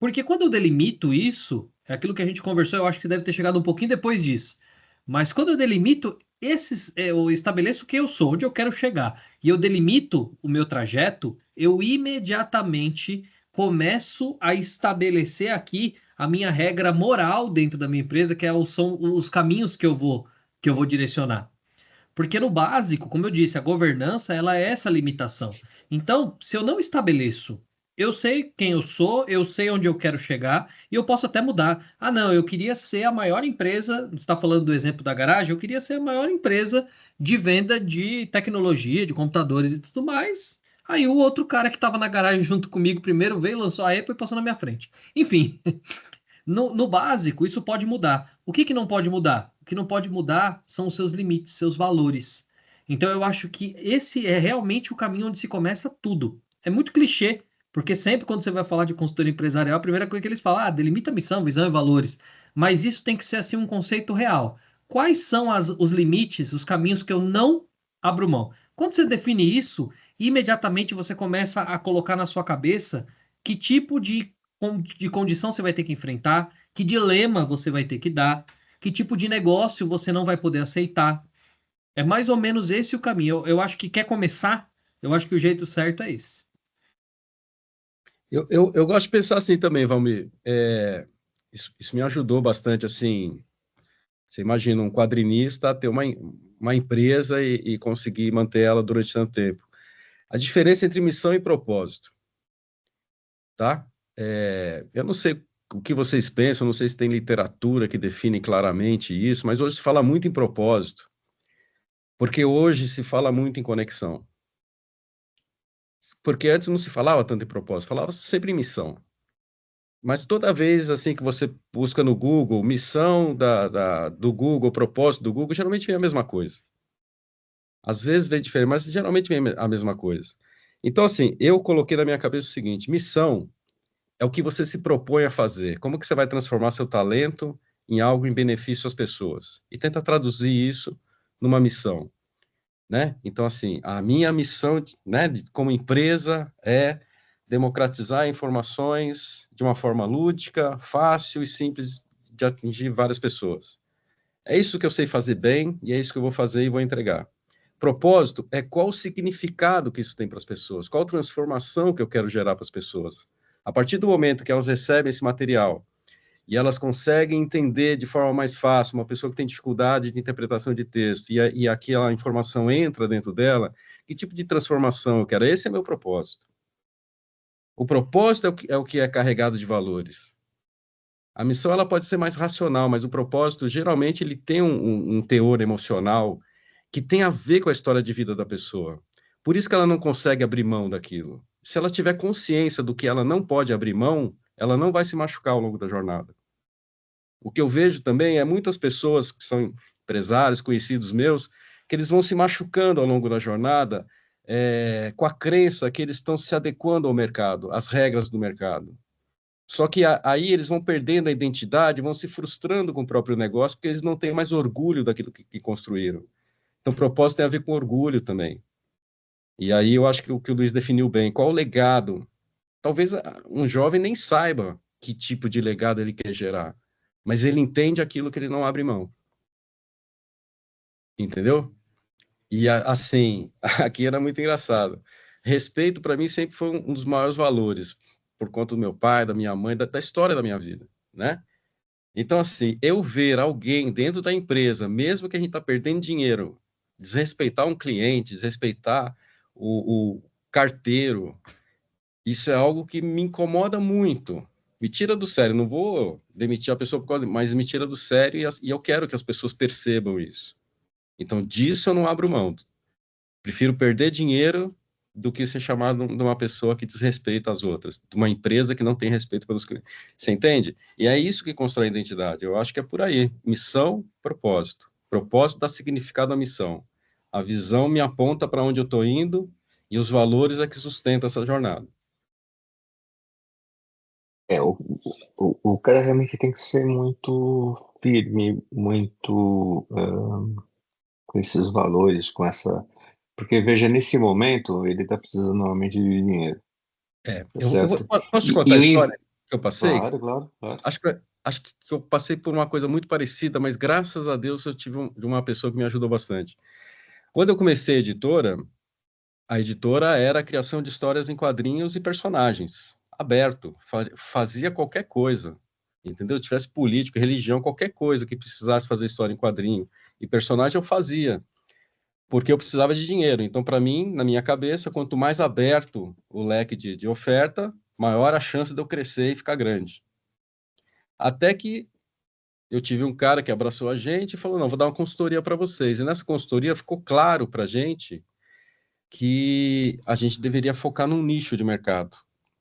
Porque quando eu delimito isso, é aquilo que a gente conversou, eu acho que você deve ter chegado um pouquinho depois disso. Mas quando eu delimito eu estabeleço o que eu sou, onde eu quero chegar, e eu delimito o meu trajeto, eu imediatamente começo a estabelecer aqui a minha regra moral dentro da minha empresa, são os caminhos que eu vou direcionar. Porque no básico, como eu disse, a governança ela é essa limitação. Então, se eu não estabeleço, eu sei quem eu sou, eu sei onde eu quero chegar e eu posso até mudar. Ah, não, eu queria ser a maior empresa. Você está falando do exemplo da garagem? Eu queria ser a maior empresa de venda de tecnologia, de computadores e tudo mais. Aí o outro cara que estava na garagem junto comigo primeiro veio, lançou a Apple e passou na minha frente. Enfim, no básico, isso pode mudar. O que não pode mudar? O que não pode mudar são os seus limites, seus valores. Então, eu acho que esse é realmente o caminho onde se começa tudo. É muito clichê, porque sempre quando você vai falar de consultoria empresarial, a primeira coisa que eles falam, delimita missão, visão e valores. Mas isso tem que ser assim um conceito real. Quais são os limites, os caminhos que eu não abro mão? Quando você define isso, imediatamente você começa a colocar na sua cabeça que tipo de condição você vai ter que enfrentar, que dilema você vai ter que dar, que tipo de negócio você não vai poder aceitar. É mais ou menos esse o caminho. Eu acho que quer começar, eu acho que o jeito certo é esse. Eu gosto de pensar assim também, Valmir. Isso me ajudou bastante, assim. Você imagina um quadrinista ter uma empresa e conseguir manter ela durante tanto tempo. A diferença entre missão e propósito, tá? Eu não sei o que vocês pensam, não sei se tem literatura que define claramente isso, mas hoje se fala muito em propósito, porque hoje se fala muito em conexão. Porque antes não se falava tanto em propósito, falava sempre em missão. Mas toda vez assim que você busca no Google, missão do Google, propósito do Google, geralmente vem a mesma coisa. Às vezes vem diferente, mas geralmente vem a mesma coisa. Então, assim, eu coloquei na minha cabeça o seguinte: missão é o que você se propõe a fazer. Como que você vai transformar seu talento em algo em benefício às pessoas? E tenta traduzir isso numa missão, né? Então, assim, a minha missão, né, como empresa é democratizar informações de uma forma lúdica, fácil e simples de atingir várias pessoas. É isso que eu sei fazer bem e é isso que eu vou fazer e vou entregar. Propósito é qual o significado que isso tem para as pessoas, qual transformação que eu quero gerar para as pessoas. A partir do momento que elas recebem esse material e elas conseguem entender de forma mais fácil, uma pessoa que tem dificuldade de interpretação de texto, e aquela informação entra dentro dela, que tipo de transformação eu quero? Esse é meu propósito. O propósito é o que é carregado de valores. A missão ela pode ser mais racional, mas o propósito, geralmente, ele tem um teor emocional que tem a ver com a história de vida da pessoa. Por isso que ela não consegue abrir mão daquilo. Se ela tiver consciência do que ela não pode abrir mão, ela não vai se machucar ao longo da jornada. O que eu vejo também é muitas pessoas que são empresários, conhecidos meus, que eles vão se machucando ao longo da jornada, com a crença que eles estão se adequando ao mercado, às regras do mercado. Só que aí eles vão perdendo a identidade, vão se frustrando com o próprio negócio, porque eles não têm mais orgulho daquilo que construíram. Então, propósito tem a ver com orgulho também. E aí eu acho que o Luiz definiu bem. Qual o legado? Talvez um jovem nem saiba que tipo de legado ele quer gerar, mas ele entende aquilo que ele não abre mão. Entendeu? E assim, aqui era muito engraçado. Respeito, para mim, sempre foi um dos maiores valores, por conta do meu pai, da minha mãe, da história da minha vida, né? Então, assim, eu ver alguém dentro da empresa, mesmo que a gente está perdendo dinheiro, desrespeitar um cliente, desrespeitar o carteiro, isso é algo que me incomoda muito. Me tira do sério. Não vou demitir a pessoa por causa, mas me tira do sério e eu quero que as pessoas percebam isso. Então, disso eu não abro mão. Prefiro perder dinheiro do que ser chamado de uma pessoa que desrespeita as outras, de uma empresa que não tem respeito pelos clientes. Você entende? E é isso que constrói a identidade. Eu acho que é por aí. Missão, propósito. Propósito dá significado à missão. A visão me aponta para onde eu estou indo e os valores é que sustentam essa jornada. O cara realmente tem que ser muito firme, muito com esses valores, com essa. Porque, veja, nesse momento, ele está precisando normalmente de dinheiro, tá certo? Posso te E, contar e a o história? que eu passei? Claro, claro, claro. Acho que eu passei por uma coisa muito parecida, mas graças a Deus eu tive uma pessoa que me ajudou bastante. Quando eu comecei a editora era a criação de histórias em quadrinhos e personagens, aberto, fazia qualquer coisa, entendeu? Se tivesse político, religião, qualquer coisa que precisasse fazer história em quadrinho e personagem, eu fazia, porque eu precisava de dinheiro. Então, para mim, na minha cabeça, quanto mais aberto o leque de oferta, maior a chance de eu crescer e ficar grande. Até que eu tive um cara que abraçou a gente e falou: não, vou dar uma consultoria para vocês. E nessa consultoria ficou claro para a gente que a gente deveria focar num nicho de mercado.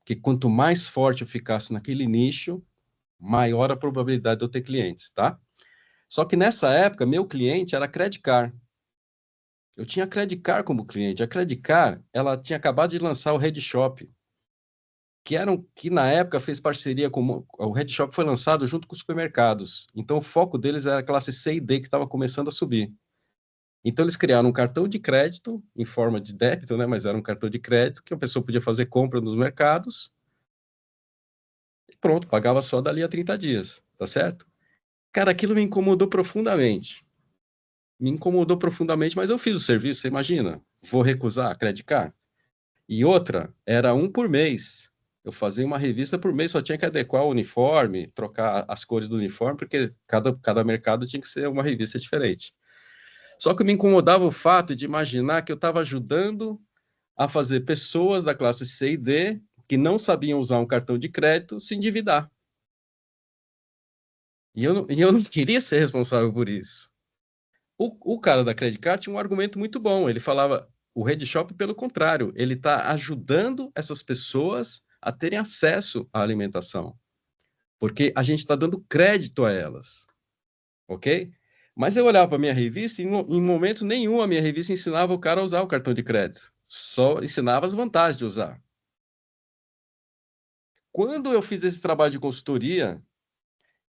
Que quanto mais forte eu ficasse naquele nicho, maior a probabilidade de eu ter clientes, tá? Só que nessa época, meu cliente era a Credit Card. Eu tinha a Credit Card como cliente. A Credit Card, ela tinha acabado de lançar o Red Shop, que na época fez parceria com... O Red Shop foi lançado junto com os supermercados. Então, o foco deles era a classe C e D, que estava começando a subir. Então, eles criaram um cartão de crédito, em forma de débito, né? Mas era um cartão de crédito que a pessoa podia fazer compra nos mercados e pronto, pagava só dali a 30 dias, tá certo? Cara, aquilo me incomodou profundamente. Me incomodou profundamente, mas eu fiz o serviço, você imagina? Vou recusar, Credit Card? E outra, era um por mês. Eu fazia uma revista por mês, só tinha que adequar o uniforme, trocar as cores do uniforme, porque cada mercado tinha que ser uma revista diferente. Só que me incomodava o fato de imaginar que eu estava ajudando a fazer pessoas da classe C e D, que não sabiam usar um cartão de crédito, se endividar. E eu não queria ser responsável por isso. O cara da Credit Card tinha um argumento muito bom. Ele falava, o Red Shop, pelo contrário, ele está ajudando essas pessoas a terem acesso à alimentação. Porque a gente está dando crédito a elas. Ok? Mas eu olhava para a minha revista e em momento nenhum a minha revista ensinava o cara a usar o cartão de crédito. Só ensinava as vantagens de usar. Quando eu fiz esse trabalho de consultoria,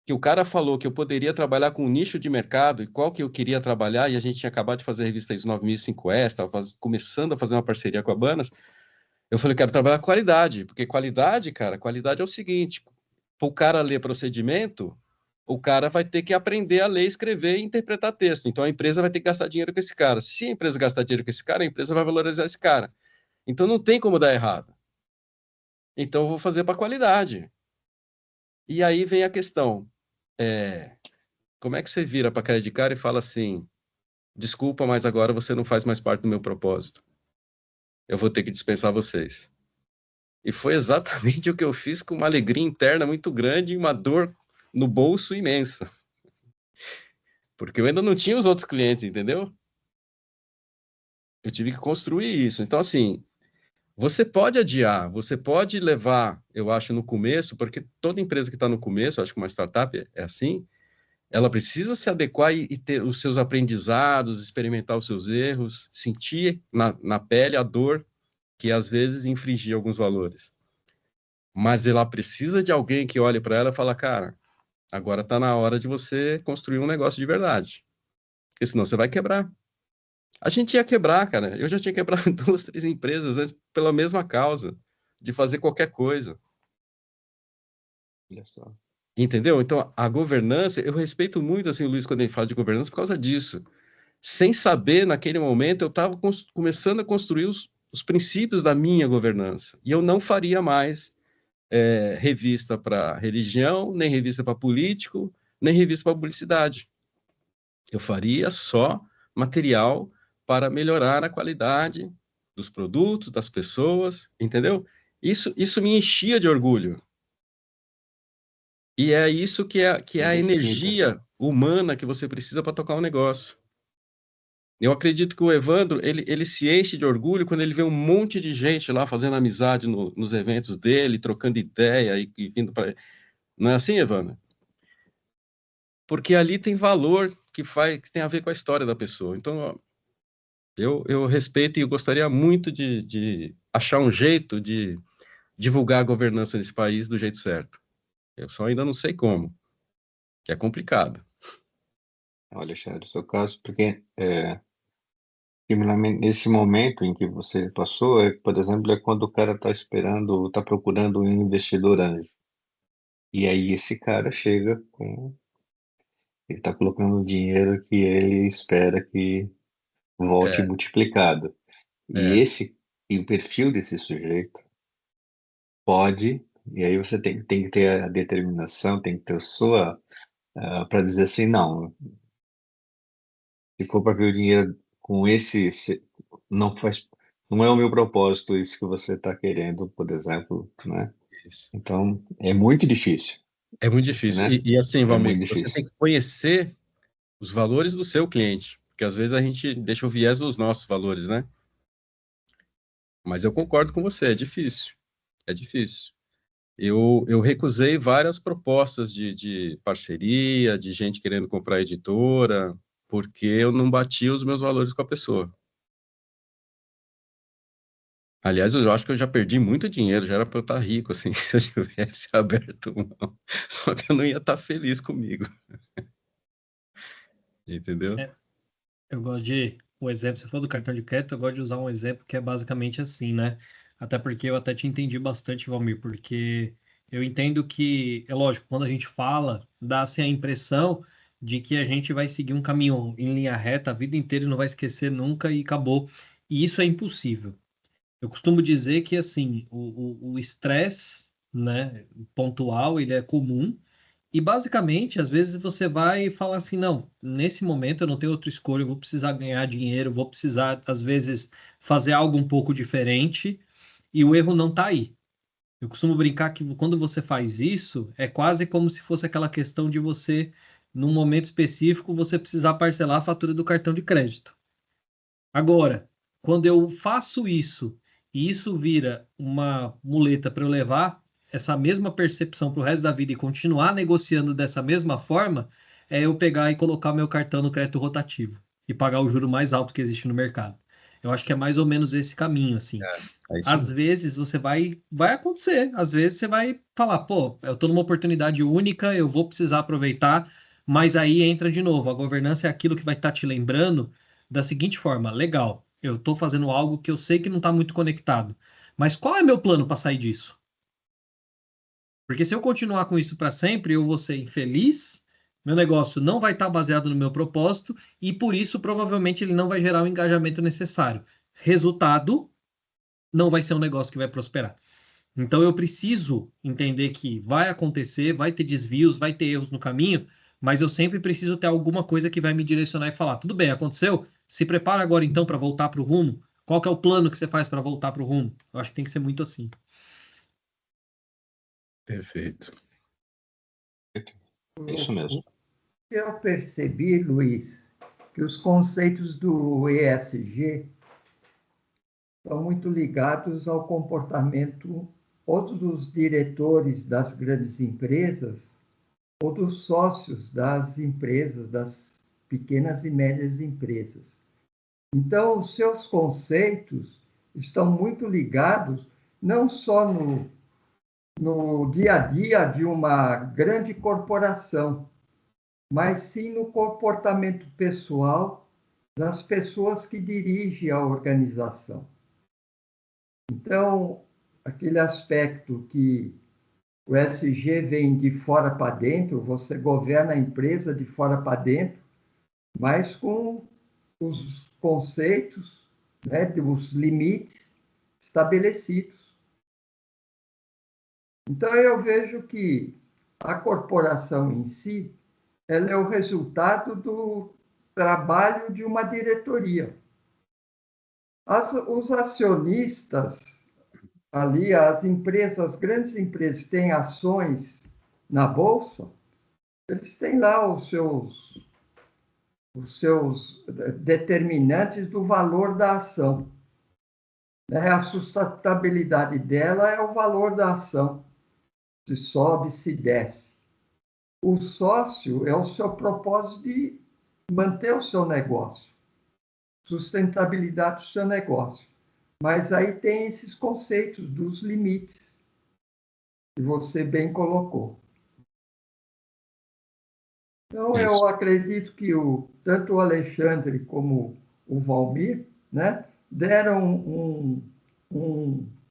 que o cara falou que eu poderia trabalhar com um nicho de mercado e qual que eu queria trabalhar, e a gente tinha acabado de fazer a revista ISO 9005S, estava começando a fazer uma parceria com a Banas, eu falei, quero trabalhar com qualidade, porque qualidade, cara, qualidade é o seguinte, para o cara ler procedimento, o cara vai ter que aprender a ler, escrever e interpretar texto, então a empresa vai ter que gastar dinheiro com esse cara. Se a empresa gastar dinheiro com esse cara, a empresa vai valorizar esse cara. Então não tem como dar errado. Então eu vou fazer para qualidade. E aí vem a questão, como é que você vira para a Credit Card e fala assim, desculpa, mas agora você não faz mais parte do meu propósito. Eu vou ter que dispensar vocês. E foi exatamente o que eu fiz, com uma alegria interna muito grande e uma dor no bolso imensa. Porque eu ainda não tinha os outros clientes, entendeu? Eu tive que construir isso. Então, assim, você pode adiar, você pode levar, eu acho, no começo, porque toda empresa que está no começo, eu acho que uma startup é assim, ela precisa se adequar e ter os seus aprendizados, experimentar os seus erros, sentir na pele a dor que às vezes infringia alguns valores. Mas ela precisa de alguém que olhe para ela e fala, cara, agora está na hora de você construir um negócio de verdade. Porque senão você vai quebrar. A gente ia quebrar, cara. Eu já tinha quebrado 2, 3 empresas antes pela mesma causa, de fazer qualquer coisa. Olha só. Entendeu? Então, a governança, eu respeito muito assim, o Luiz quando ele fala de governança por causa disso. Sem saber, naquele momento, eu estava começando a construir os princípios da minha governança. E eu não faria mais revista para religião, nem revista para político, nem revista para publicidade. Eu faria só material para melhorar a qualidade dos produtos, das pessoas, entendeu? Isso me enchia de orgulho. E é isso que é a energia humana que você precisa para tocar um negócio. Eu acredito que o Evandro, ele se enche de orgulho quando ele vê um monte de gente lá fazendo amizade nos eventos dele, trocando ideia e vindo para... Não é assim, Evandro? Porque ali tem valor que tem a ver com a história da pessoa. Então, ó, eu respeito e eu gostaria muito de achar um jeito de divulgar a governança nesse país do jeito certo. Eu só ainda não sei como, que é complicado. Olha, Alexandre, o seu caso, porque nesse momento em que você passou, por exemplo, é quando o cara está esperando, está procurando um investidor anjo. E aí esse cara chega com... Ele está colocando um dinheiro que ele espera que volte É, multiplicado. é, E o perfil desse sujeito pode, e aí você tem que ter a determinação, tem que ter a sua, para dizer assim, não, se for para ver o dinheiro com não faz, não é o meu propósito isso que você está querendo, por exemplo, né? isso. Então, é muito difícil, É muito difícil. né? E assim, É muito Valmir, você difícil. tem que conhecer os valores do seu cliente, porque às vezes a gente deixa o viés dos nossos valores, né? Mas eu concordo com você, é difícil. É difícil. Eu recusei várias propostas de parceria, de gente querendo comprar editora, porque eu não batia os meus valores com a pessoa. Aliás, eu acho que eu já perdi muito dinheiro, já era para eu estar rico, assim, se eu tivesse aberto mão. Só que eu não ia estar feliz comigo, entendeu? É, eu gosto de, o exemplo, você falou do cartão de crédito, eu gosto de usar um exemplo que é basicamente assim, né? Até porque eu até te entendi bastante, Valmir, porque eu entendo que, é lógico, quando a gente fala, dá-se a impressão de que a gente vai seguir um caminho em linha reta a vida inteira e não vai esquecer nunca e acabou. E isso é impossível. Eu costumo dizer que, assim, o estresse, né, pontual, ele é comum, e basicamente, às vezes você vai falar assim, não, nesse momento eu não tenho outra escolha, eu vou precisar ganhar dinheiro, vou precisar, às vezes, fazer algo um pouco diferente, e o erro não está aí. Eu costumo brincar que quando você faz isso, é quase como se fosse aquela questão de você, num momento específico, você precisar parcelar a fatura do cartão de crédito. Agora, quando eu faço isso e isso vira uma muleta para eu levar essa mesma percepção para o resto da vida e continuar negociando dessa mesma forma, é eu pegar e colocar meu cartão no crédito rotativo e pagar o juro mais alto que existe no mercado. Eu acho que é mais ou menos esse caminho, assim. É isso Às mesmo. vezes você vai acontecer, às vezes você vai falar, pô, eu estou numa oportunidade única, eu vou precisar aproveitar, mas aí entra de novo, a governança é aquilo que vai estar te lembrando da seguinte forma: legal, eu estou fazendo algo que eu sei que não está muito conectado, mas qual é meu plano para sair disso? Porque se eu continuar com isso para sempre, eu vou ser infeliz, meu negócio não vai estar baseado no meu propósito e por isso provavelmente ele não vai gerar o engajamento necessário. Resultado, não vai ser um negócio que vai prosperar. Então eu preciso entender que vai acontecer, vai ter desvios, vai ter erros no caminho, mas eu sempre preciso ter alguma coisa que vai me direcionar e falar: tudo bem, aconteceu? Se prepara agora então para voltar para o rumo. Qual que é o plano que você faz para voltar para o rumo? Eu acho que tem que ser muito assim. Perfeito. É isso mesmo. O que eu percebi, Luiz, que os conceitos do ESG estão muito ligados ao comportamento ou dos diretores das grandes empresas ou dos sócios das empresas, das pequenas e médias empresas. Então, os seus conceitos estão muito ligados não só no dia a dia de uma grande corporação, mas sim no comportamento pessoal das pessoas que dirigem a organização. Então, aquele aspecto que o SG vem de fora para dentro, você governa a empresa de fora para dentro, mas com os conceitos, né, os limites estabelecidos. Então, eu vejo que a corporação em si, ela é o resultado do trabalho de uma diretoria. Os acionistas, ali, as empresas, as grandes empresas têm ações na Bolsa, eles têm lá os seus determinantes do valor da ação. A sustentabilidade dela é o valor da ação, se sobe, se desce. O sócio é o seu propósito de manter o seu negócio, sustentabilidade do seu negócio. Mas aí tem esses conceitos dos limites, que você bem colocou. Então, É isso. eu acredito que tanto o Alexandre como o Valmir, né, deram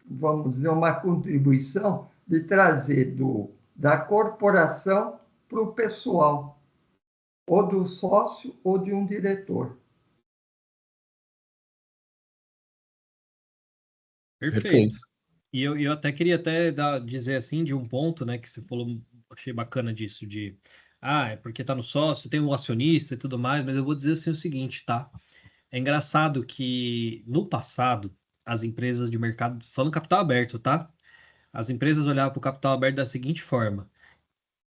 vamos dizer, uma contribuição de trazer da corporação para o pessoal, ou do sócio ou de um diretor. Perfeito. E eu até queria dizer assim de um ponto, né, que você falou, achei bacana disso, é porque tá no sócio, tem um acionista e tudo mais, mas eu vou dizer assim o seguinte, tá? É engraçado que no passado, as empresas de mercado, falando capital aberto, tá? As empresas olhavam para o capital aberto da seguinte forma,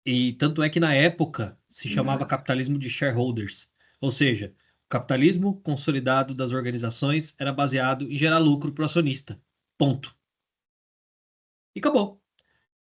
e tanto é que na época se chamava capitalismo de shareholders, ou seja, o capitalismo consolidado das organizações era baseado em gerar lucro para o acionista. Ponto. E acabou.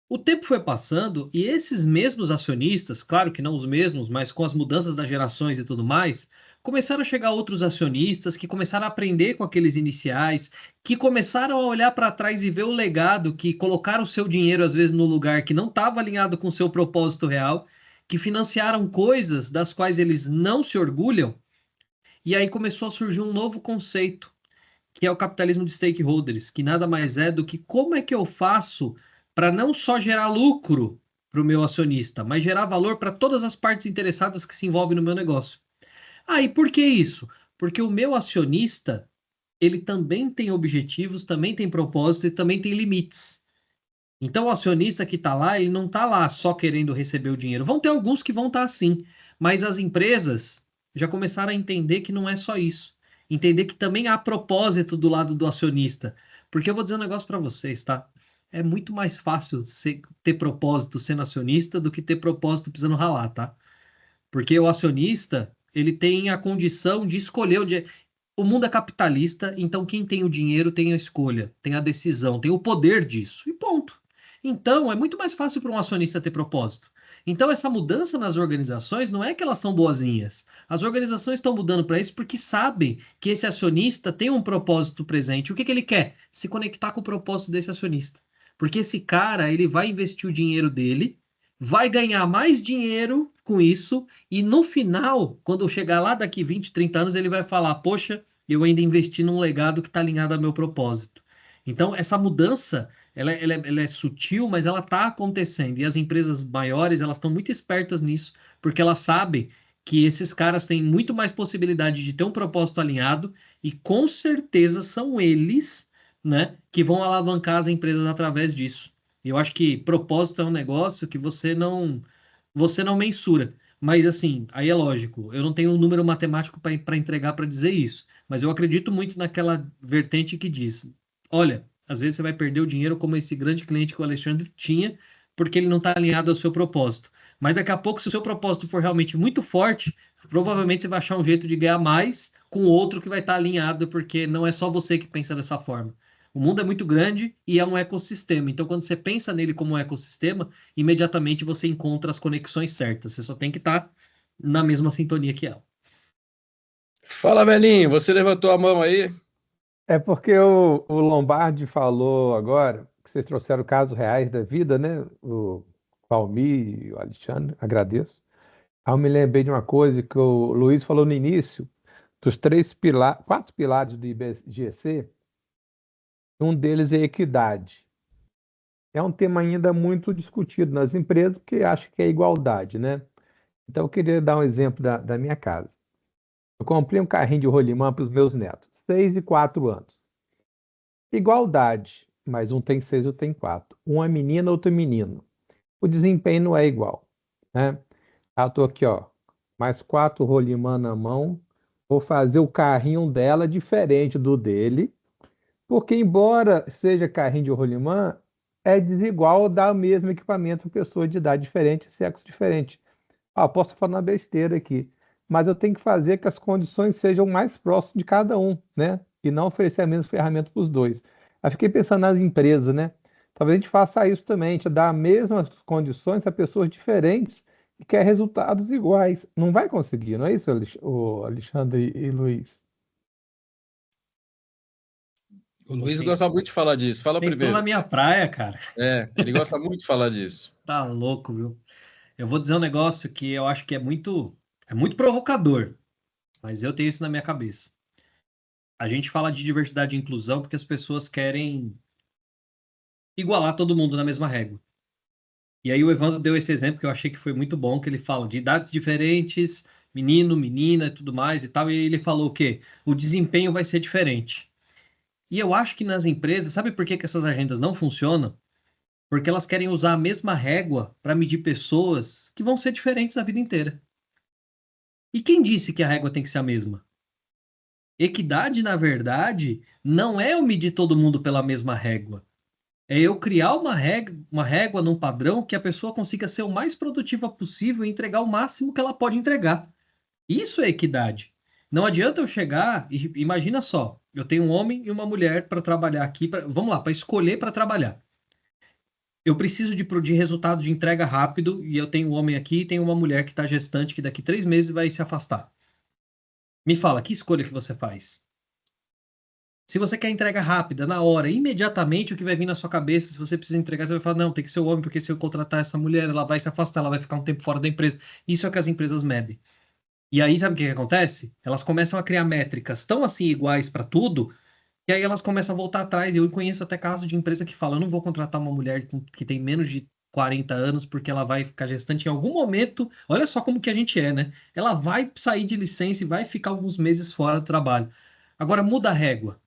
O tempo foi passando e esses mesmos acionistas, claro que não os mesmos, mas com as mudanças das gerações e tudo mais, começaram a chegar outros acionistas que começaram a aprender com aqueles iniciais, que começaram a olhar para trás e ver o legado, que colocaram o seu dinheiro às vezes no lugar que não estava alinhado com o seu propósito real, que financiaram coisas das quais eles não se orgulham, e aí começou a surgir um novo conceito que é o capitalismo de stakeholders, que nada mais é do que como é que eu faço para não só gerar lucro para o meu acionista, mas gerar valor para todas as partes interessadas que se envolvem no meu negócio. E por que isso? Porque o meu acionista, ele também tem objetivos, também tem propósito e também tem limites. Então, o acionista que está lá, ele não está lá só querendo receber o dinheiro. Vão ter alguns que vão estar assim, mas as empresas já começaram a entender que não é só isso. Entender que também há propósito do lado do acionista. Porque eu vou dizer um negócio para vocês, tá? É muito mais fácil ter propósito sendo acionista do que ter propósito precisando ralar, tá? Porque o acionista, ele tem a condição de escolher o mundo é capitalista, então quem tem o dinheiro tem a escolha, tem a decisão, tem o poder disso. E ponto. Então, é muito mais fácil para um acionista ter propósito. Então, essa mudança nas organizações não é que elas são boazinhas. As organizações estão mudando para isso porque sabem que esse acionista tem um propósito presente. O que ele quer? Se conectar com o propósito desse acionista. Porque esse cara, ele vai investir o dinheiro dele, vai ganhar mais dinheiro com isso, e no final, quando eu chegar lá daqui 20, 30 anos, ele vai falar: poxa, eu ainda investi num legado que está alinhado ao meu propósito. Então, essa mudança, ela é sutil, mas ela está acontecendo. E as empresas maiores, elas estão muito espertas nisso, porque elas sabem que esses caras têm muito mais possibilidade de ter um propósito alinhado, e com certeza são eles, né, que vão alavancar as empresas através disso. Eu acho que propósito é um negócio que você não mensura. Mas assim, aí é lógico, eu não tenho um número matemático para entregar para dizer isso, mas eu acredito muito naquela vertente que diz: olha, às vezes você vai perder o dinheiro como esse grande cliente que o Alexandre tinha, porque ele não está alinhado ao seu propósito. Mas daqui a pouco, se o seu propósito for realmente muito forte, provavelmente você vai achar um jeito de ganhar mais com outro que vai estar alinhado, porque não é só você que pensa dessa forma. O mundo é muito grande e é um ecossistema. Então, quando você pensa nele como um ecossistema, imediatamente você encontra as conexões certas. Você só tem que estar na mesma sintonia que ela. Fala, velhinho, você levantou a mão aí? É porque o Lombardi falou agora que vocês trouxeram casos reais da vida, né? O Valmir e o Alexandre, agradeço. Aí eu me lembrei de uma coisa que o Luiz falou no início, dos quatro pilares do IBGC, um deles é equidade. É um tema ainda muito discutido nas empresas, porque acho que é igualdade, né? Então eu queria dar um exemplo da minha casa. Eu comprei um carrinho de rolimã para os meus netos, 6 e 4 anos. Igualdade, mas um tem 6, outro tem 4. Um é menina, outro é menino. O desempenho não é igual, né? Eu tô aqui, ó, mais 4 rolimã na mão. Vou fazer o carrinho dela diferente do dele, porque embora seja carrinho de rolimã, é desigual dar o mesmo equipamento para pessoa de idade diferente, sexo diferente. Posso estar falando uma besteira aqui, mas eu tenho que fazer que as condições sejam mais próximas de cada um, né? E não oferecer a mesma ferramenta para os dois. Eu fiquei pensando nas empresas, né? Talvez a gente faça isso também, a gente dá as mesmas condições a pessoas diferentes e quer resultados iguais. Não vai conseguir, não é isso, o Alexandre e Luiz? O Luiz Você gosta muito de falar disso. Fala entrou na primeiro. minha praia, cara. Ele gosta muito de falar disso. Tá louco, viu? Eu vou dizer um negócio que eu acho que é muito provocador, mas eu tenho isso na minha cabeça. A gente fala de diversidade e inclusão porque as pessoas querem igualar todo mundo na mesma régua. E aí o Evandro deu esse exemplo que eu achei que foi muito bom, que ele fala de idades diferentes, menino, menina e tudo mais e tal, e ele falou o quê? O desempenho vai ser diferente. E eu acho que nas empresas, sabe por que que essas agendas não funcionam? Porque elas querem usar a mesma régua para medir pessoas que vão ser diferentes a vida inteira. E quem disse que a régua tem que ser a mesma? Equidade, na verdade, não é eu medir todo mundo pela mesma régua. É eu criar uma régua num padrão que a pessoa consiga ser o mais produtiva possível e entregar o máximo que ela pode entregar. Isso é equidade. Não adianta eu chegar e imagina só, eu tenho um homem e uma mulher para trabalhar aqui, vamos lá, para escolher para trabalhar. Eu preciso de resultado de entrega rápido e eu tenho um homem aqui e tenho uma mulher que está gestante que daqui 3 meses vai se afastar. Me fala, que escolha que você faz? Se você quer entrega rápida, na hora, imediatamente o que vai vir na sua cabeça, se você precisa entregar, você vai falar, não, tem que ser o homem, porque se eu contratar essa mulher, ela vai se afastar, ela vai ficar um tempo fora da empresa. Isso é o que as empresas medem. E aí, sabe o que que acontece? Elas começam a criar métricas tão assim iguais para tudo, e aí elas começam a voltar atrás. Eu conheço até casos de empresa que fala, eu não vou contratar uma mulher que tem menos de 40 anos, porque ela vai ficar gestante em algum momento. Olha só como que a gente é, né? Ela vai sair de licença e vai ficar alguns meses fora do trabalho. Agora muda a régua.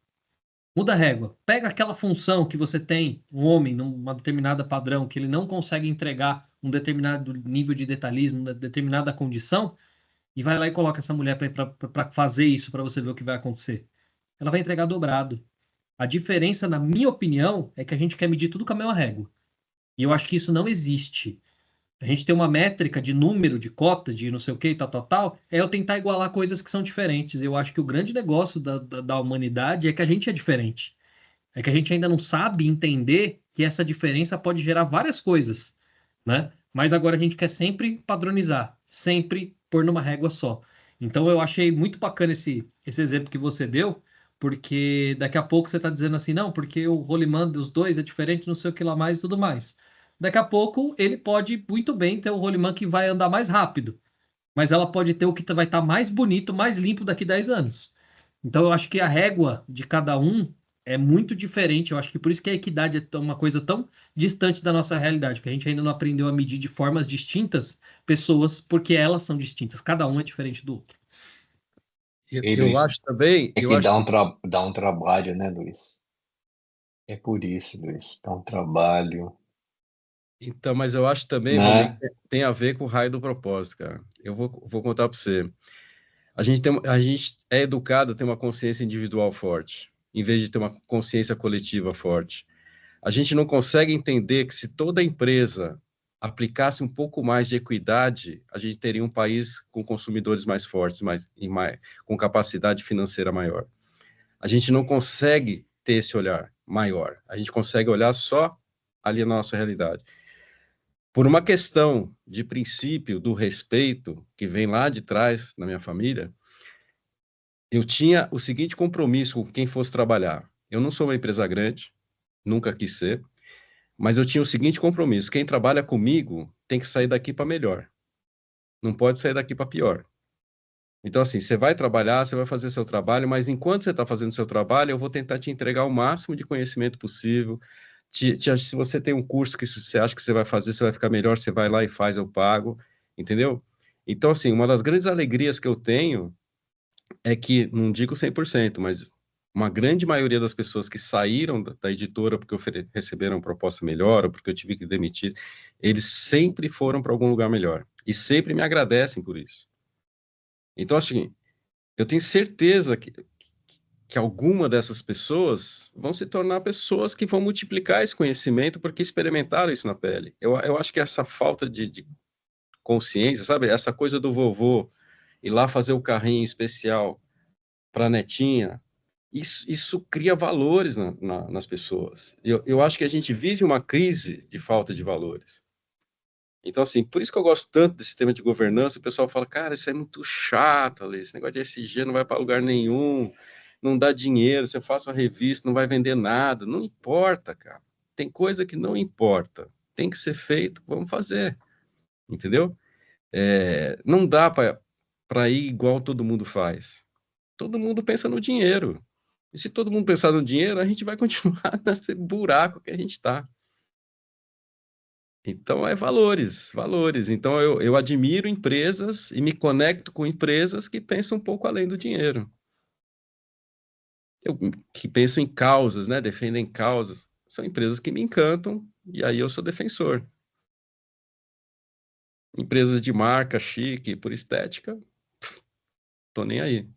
Muda a régua. Pega aquela função que você tem, um homem, numa determinada padrão, que ele não consegue entregar um determinado nível de detalhismo, uma determinada condição, e vai lá e coloca essa mulher para fazer isso, para você ver o que vai acontecer. Ela vai entregar dobrado. A diferença, na minha opinião, é que a gente quer medir tudo com a mesma régua. E eu acho que isso não existe. A gente tem uma métrica de número, de cota, de não sei o que, tal, tal, tal, é eu tentar igualar coisas que são diferentes. Eu acho que o grande negócio da humanidade é que a gente é diferente. É que a gente ainda não sabe entender que essa diferença pode gerar várias coisas, né? Mas agora a gente quer sempre padronizar, sempre pôr numa régua só. Então eu achei muito bacana esse exemplo que você deu, porque daqui a pouco você está dizendo assim, não, porque o rolimã dos dois é diferente, não sei o que lá mais e tudo mais. Daqui a pouco ele pode muito bem ter o rolimã que vai andar mais rápido, mas ela pode ter o que vai estar mais bonito, mais limpo daqui 10 anos. Então, eu acho que a régua de cada um é muito diferente. Eu acho que por isso que a equidade é uma coisa tão distante da nossa realidade, que a gente ainda não aprendeu a medir de formas distintas pessoas, porque elas são distintas. Cada um é diferente do outro. Ei, Eu Luiz, acho também, é eu que acho que dá um trabalho, né, Luiz? É por isso, Luiz, dá um trabalho, então, mas eu acho também, Valdem, né? que tem a ver com o raio do propósito, cara. Eu vou contar para você. A gente é educado a ter uma consciência individual forte, em vez de ter uma consciência coletiva forte. A gente não consegue entender que se toda empresa aplicasse um pouco mais de equidade, a gente teria um país com consumidores mais fortes, com capacidade financeira maior. A gente não consegue ter esse olhar maior. A gente consegue olhar só ali na nossa realidade. Por uma questão de princípio do respeito, que vem lá de trás na minha família, eu tinha o seguinte compromisso com quem fosse trabalhar. Eu não sou uma empresa grande, nunca quis ser, mas eu tinha o seguinte compromisso: quem trabalha comigo tem que sair daqui para melhor, não pode sair daqui para pior. Então, assim, você vai trabalhar, você vai fazer seu trabalho, mas enquanto você está fazendo seu trabalho, eu vou tentar te entregar o máximo de conhecimento possível. Se você tem um curso que você acha que você vai fazer, você vai ficar melhor, você vai lá e faz, eu pago, entendeu? Então, assim, uma das grandes alegrias que eu tenho é que, não digo 100%, mas uma grande maioria das pessoas que saíram da editora porque receberam proposta melhor ou porque eu tive que demitir, eles sempre foram para algum lugar melhor e sempre me agradecem por isso. Então, assim, eu tenho certeza que alguma dessas pessoas vão se tornar pessoas que vão multiplicar esse conhecimento porque experimentaram isso na pele. Eu acho que essa falta de consciência, sabe? Essa coisa do vovô ir lá fazer o carrinho especial para a netinha, isso cria valores nas pessoas. Eu acho que a gente vive uma crise de falta de valores. Então, assim, por isso que eu gosto tanto desse tema de governança. O pessoal fala, cara, isso é muito chato, Ale, esse negócio de ESG não vai para lugar nenhum, não dá dinheiro, você faz uma revista, não vai vender nada. Não importa, cara. Tem coisa que não importa. Tem que ser feito, vamos fazer. Entendeu? Não dá para ir igual todo mundo faz. Todo mundo pensa no dinheiro. E se todo mundo pensar no dinheiro, a gente vai continuar nesse buraco que a gente está. Então, é valores, valores. Então, eu admiro empresas e me conecto com empresas que pensam um pouco além do dinheiro. Que pensam em causas, né? Defendem causas. São empresas que me encantam e aí eu sou defensor. Empresas de marca, chique, por estética, tô nem aí.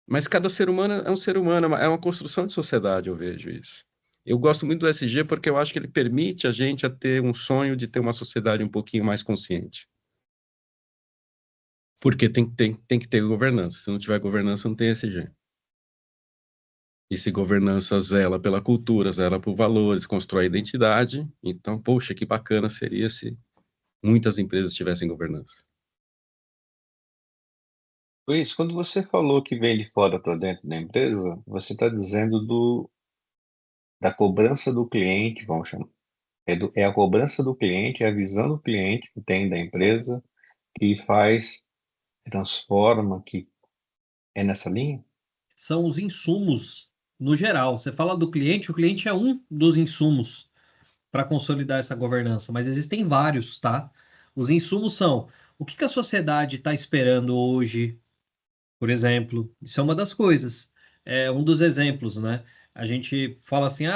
Mas cada ser humano é um ser humano, é uma construção de sociedade, eu vejo isso. Eu gosto muito do SG porque eu acho que ele permite a gente a ter um sonho de ter uma sociedade um pouquinho mais consciente. Porque tem que ter governança. Se não tiver governança, não tem SG. E se governança zela pela cultura, zela por valores, constrói identidade, então, poxa, que bacana seria se muitas empresas tivessem governança. Luiz, quando você falou que vem de fora para dentro da empresa, você está dizendo da cobrança do cliente, vamos chamar. É a cobrança do cliente, é a visão do cliente que tem da empresa que faz, transforma, que é nessa linha? São os insumos no geral. Você fala do cliente, o cliente é um dos insumos para consolidar essa governança, mas existem vários, tá? Os insumos são o que a sociedade está esperando hoje, por exemplo. Isso é uma das coisas. É um dos exemplos, né? A gente fala assim,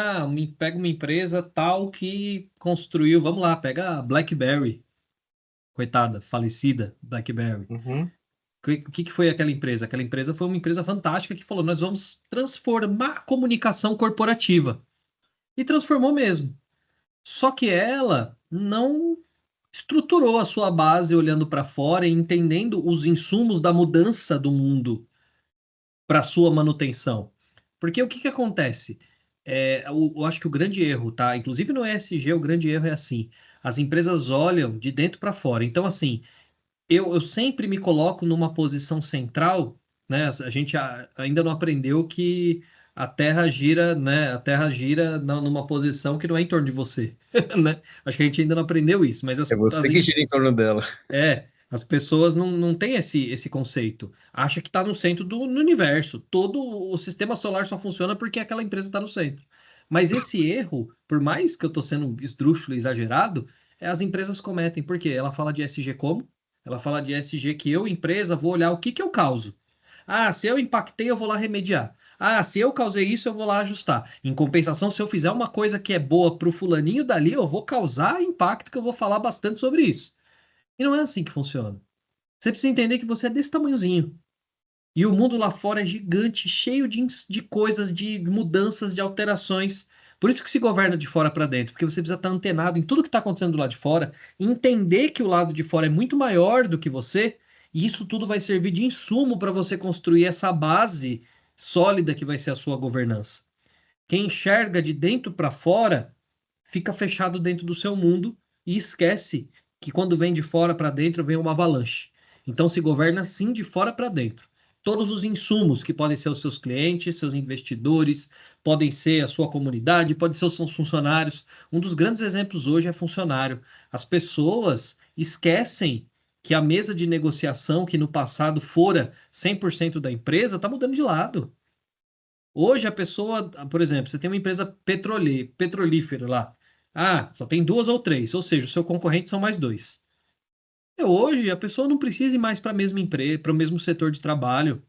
pega uma empresa tal que construiu, vamos lá, pega a BlackBerry, coitada, falecida BlackBerry. Uhum. O que foi aquela empresa? Aquela empresa foi uma empresa fantástica que falou: nós vamos transformar a comunicação corporativa. E transformou mesmo. Só que ela não estruturou a sua base olhando para fora e entendendo os insumos da mudança do mundo para sua manutenção. Porque o que acontece? Eu acho que o grande erro, tá? Inclusive no ESG, o grande erro é assim: as empresas olham de dentro para fora. Então, assim, eu sempre me coloco numa posição central, né? A gente ainda não aprendeu que a Terra gira, né? A Terra gira numa posição que não é em torno de você, né? Acho que a gente ainda não aprendeu isso, mas É você que gira em torno dela. as pessoas não têm esse conceito. Acha que está no centro do no universo. Todo o sistema solar só funciona porque aquela empresa está no centro. Mas esse erro, por mais que eu estou sendo esdrúxulo e exagerado, as empresas cometem. Por quê? Ela fala de SG como? Ela fala de SG que eu, empresa, vou olhar o que eu causo. Se eu impactei, eu vou lá remediar. Se eu causei isso, eu vou lá ajustar. Em compensação, se eu fizer uma coisa que é boa para o fulaninho dali, eu vou causar impacto, que eu vou falar bastante sobre isso. E não é assim que funciona. Você precisa entender que você é desse tamanhozinho. E o mundo lá fora é gigante, cheio de coisas, de mudanças, de alterações. Por isso que se governa de fora para dentro, porque você precisa estar antenado em tudo que está acontecendo do lado de fora, entender que o lado de fora é muito maior do que você, e isso tudo vai servir de insumo para você construir essa base sólida que vai ser a sua governança. Quem enxerga de dentro para fora fica fechado dentro do seu mundo e esquece que quando vem de fora para dentro vem uma avalanche. Então se governa sim de fora para dentro. Todos os insumos que podem ser os seus clientes, seus investidores, podem ser a sua comunidade, podem ser os seus funcionários. Um dos grandes exemplos hoje é funcionário. As pessoas esquecem que a mesa de negociação, que no passado fora 100% da empresa, está mudando de lado. Hoje a pessoa, por exemplo, você tem uma empresa petrolífera lá. Só tem duas ou três, ou seja, o seu concorrente são mais dois. Hoje a pessoa não precisa ir mais para a mesma empresa, para o mesmo setor de trabalho.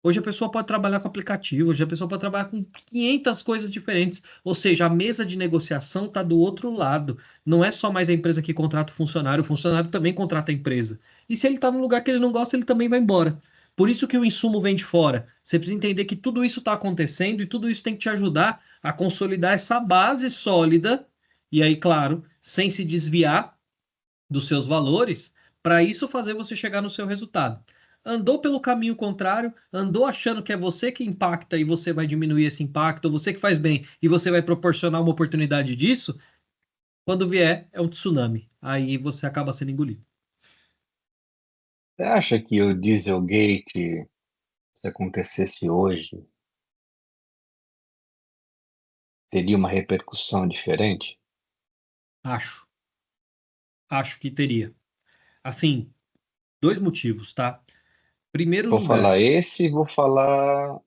Hoje a pessoa pode trabalhar com aplicativo, hoje a pessoa pode trabalhar com 500 coisas diferentes. Ou seja, a mesa de negociação está do outro lado. Não é só mais a empresa que contrata o funcionário também contrata a empresa. E se ele está num lugar que ele não gosta, ele também vai embora. Por isso que o insumo vem de fora. Você precisa entender que tudo isso está acontecendo e tudo isso tem que te ajudar a consolidar essa base sólida. E aí, claro, sem se desviar dos seus valores, para isso fazer você chegar no seu resultado. Andou pelo caminho contrário, andou achando que é você que impacta e você vai diminuir esse impacto, ou você que faz bem e você vai proporcionar uma oportunidade disso, quando vier é um tsunami. Aí você acaba sendo engolido. Você acha que o Dieselgate, se acontecesse hoje, teria uma repercussão diferente? Acho. Acho que teria. Assim, dois motivos, tá? Primeiro Vou lugar, falar esse e vou falar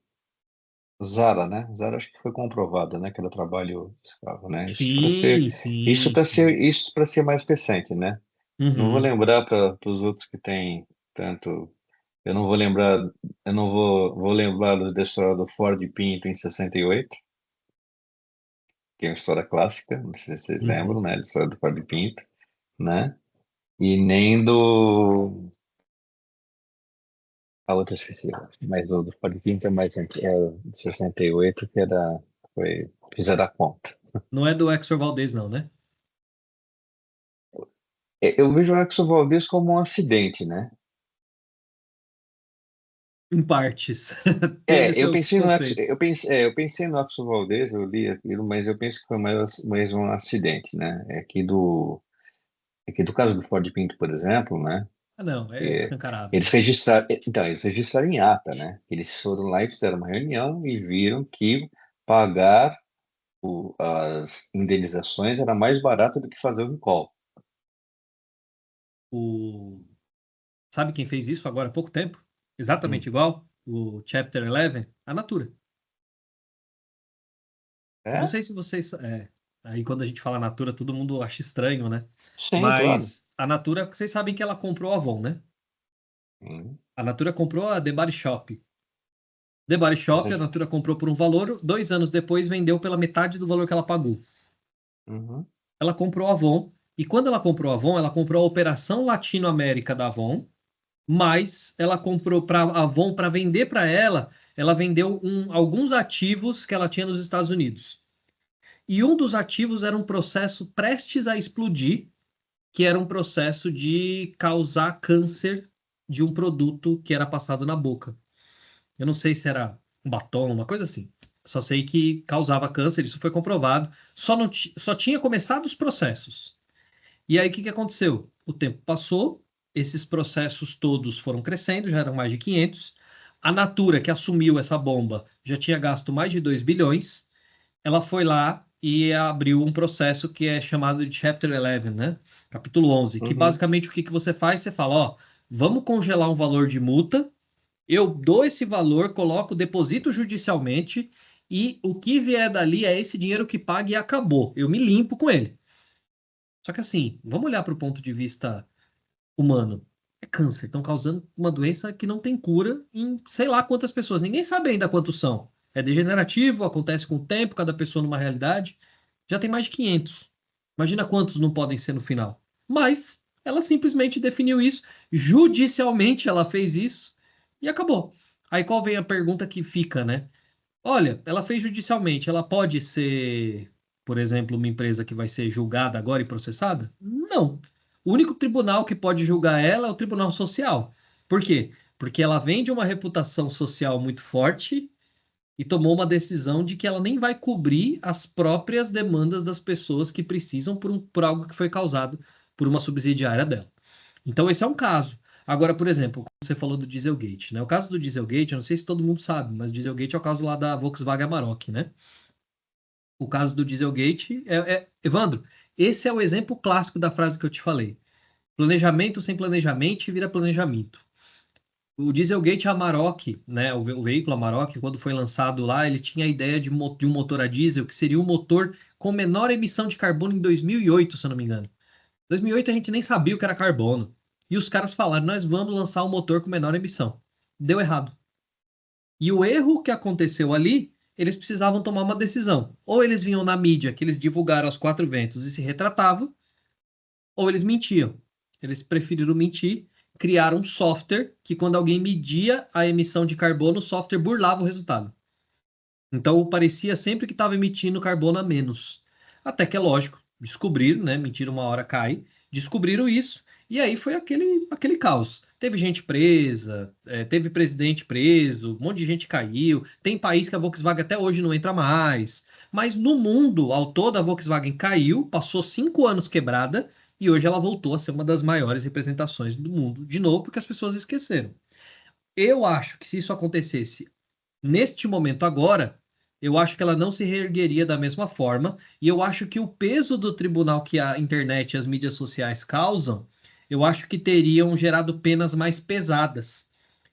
Zara, né? Zara acho que foi comprovado, né? Que era trabalho escravo, né? Sim, sim, sim. Isso para ser mais recente, né? Não vou Uhum. lembrar para os outros que tem tanto. Eu não vou lembrar, eu não vou lembrar da história do Ford Pinto em 68, que é uma história clássica, não sei se vocês lembram, Uhum. né? A história do Ford Pinto, né? E nem do. A outra esqueci, mas do Ford Pinto é mais de 68, que era. Foi. Fizeram a conta. Não é do Exor Valdez, não, né? Eu vejo o Exxon Valdez como um acidente, né? Em partes. Teve Eu seus pensei no conceitos. eu pensei no Exxon Valdez, eu li aquilo, mas eu penso que foi mais um acidente, né? Aqui do caso do Ford Pinto, por exemplo, né? Ah, não, é É, escancarado, eles né? registraram, então, eles registraram em ata, né? Eles foram lá e fizeram uma reunião e viram que pagar as indenizações era mais barato do que fazer o recall. O... Sabe quem fez isso agora há pouco tempo? Hum. Exatamente igual? O Chapter 11? A Natura. Eu não É? sei se vocês. Aí quando a gente fala Natura, todo mundo acha estranho, né? Sim, claro. Mas a Natura, vocês sabem que ela comprou a Avon, né? Hum. A Natura comprou a The Body Shop. The Body Mas Shop, a Natura comprou por um valor, 2 anos depois vendeu pela metade do valor que ela pagou. uhum, Ela comprou a Avon, e quando ela comprou a Avon, ela comprou a operação Latinoamérica da Avon, mas ela comprou para a Avon para vender para ela, ela vendeu alguns ativos que ela tinha nos Estados Unidos. E um dos ativos era um processo prestes a explodir, que era um processo de causar câncer de um produto que era passado na boca. Eu não sei se era um batom, uma coisa assim. Só sei que causava câncer, isso foi comprovado. Só tinha começado os processos. E aí o que que aconteceu? O tempo passou, esses processos todos foram crescendo, já eram mais de 500. A Natura, que assumiu essa bomba, já tinha gasto mais de 2 bilhões. Ela foi lá e abriu um processo que é chamado de Chapter 11, né? Capítulo 11, que uhum. basicamente o que que você faz? Você fala, ó, vamos congelar um valor de multa, eu dou esse valor, coloco, deposito judicialmente e o que vier dali é esse dinheiro que paga e acabou. Eu me limpo com ele. Só que assim, vamos olhar para o ponto de vista humano. É câncer, estão causando uma doença que não tem cura em sei lá quantas pessoas. Ninguém sabe ainda quantos são. É degenerativo, acontece com o tempo, cada pessoa numa realidade. Já tem mais de 500. Imagina quantos não podem ser no final. Mas ela simplesmente definiu isso, judicialmente ela fez isso e acabou. Aí qual vem a pergunta que fica, né? Olha, ela fez judicialmente, ela pode ser, por exemplo, uma empresa que vai ser julgada agora e processada? Não. O único tribunal que pode julgar ela é o Tribunal Social. Por quê? Porque ela vem de uma reputação social muito forte e tomou uma decisão de que ela nem vai cobrir as próprias demandas das pessoas que precisam por algo que foi causado por uma subsidiária dela. Então, esse é um caso. Agora, por exemplo, você falou do Dieselgate, né? O caso do Dieselgate, eu não sei se todo mundo sabe, mas o Dieselgate é o caso lá da Volkswagen Amarok, né? O caso do Dieselgate Evandro, esse é o exemplo clássico da frase que eu te falei. Planejamento sem planejamento vira planejamento. O Dieselgate Amarok, né, o veículo Amarok, quando foi lançado lá, ele tinha a ideia de um motor a diesel que seria o motor com menor emissão de carbono em 2008, se eu não me engano. Em 2008 a gente nem sabia o que era carbono. E os caras falaram, nós vamos lançar um motor com menor emissão. Deu errado. E o erro que aconteceu ali, eles precisavam tomar uma decisão. Ou eles vinham na mídia, que eles divulgaram aos quatro ventos e se retratavam, ou eles mentiam. Eles preferiram mentir, criaram um software que quando alguém media a emissão de carbono, o software burlava o resultado. Então parecia sempre que estava emitindo carbono a menos. Até que é lógico, descobriram, né? Mentira uma hora cai, descobriram isso, e aí foi aquele caos. Teve gente presa, teve presidente preso, um monte de gente caiu. Tem país que a Volkswagen até hoje não entra mais. Mas no mundo, ao todo, a Volkswagen caiu, passou 5 anos quebrada, e hoje ela voltou a ser uma das maiores representações do mundo, de novo, porque as pessoas esqueceram. Eu acho que se isso acontecesse neste momento agora, eu acho que ela não se reergueria da mesma forma, e eu acho que o peso do tribunal que a internet e as mídias sociais causam, eu acho que teriam gerado penas mais pesadas.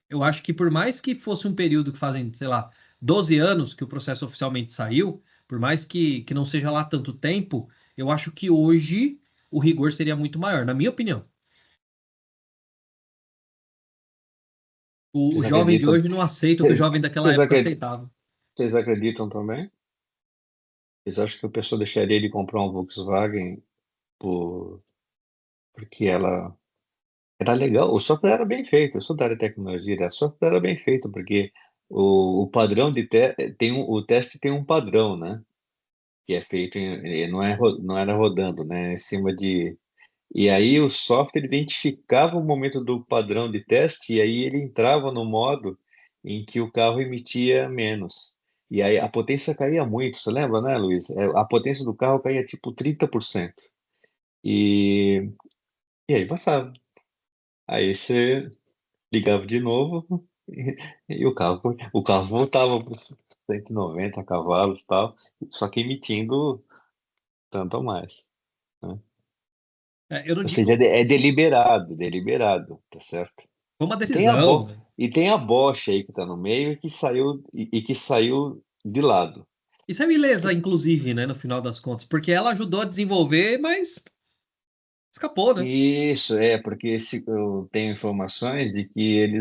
Eu acho que por mais que fosse um período que fazem, sei lá, 12 anos que o processo oficialmente saiu, por mais que não seja lá tanto tempo, eu acho que hoje o rigor seria muito maior, na minha opinião. O Vocês jovem de acreditam? hoje não aceita o que o Vocês, jovem daquela vocês época acreditam, aceitava. vocês acreditam também? Vocês acham que a pessoa deixaria de comprar um Volkswagen porque ela era legal? O software era bem feito, eu sou da área de tecnologia, o software era bem feito, porque o padrão de o teste tem um padrão, né? Que é feito não era rodando, né? Em cima de. E aí o software identificava o momento do padrão de teste e aí ele entrava no modo em que o carro emitia menos. E aí a potência caía muito, você lembra, né, Luiz? A potência do carro caía tipo 30%. E, e aí passava. Aí você ligava de novo e o carro voltava para 190 cavalos e tal, só que emitindo tanto a mais, né? Eu não Ou seja, digo é deliberado, tá certo? foi uma E tem a, decisão, né? e tem a Bosch aí que está no meio e que saiu de lado. Isso é beleza, inclusive, né, no final das contas, porque ela ajudou a desenvolver, mas escapou, né? Isso, porque eu tenho informações de que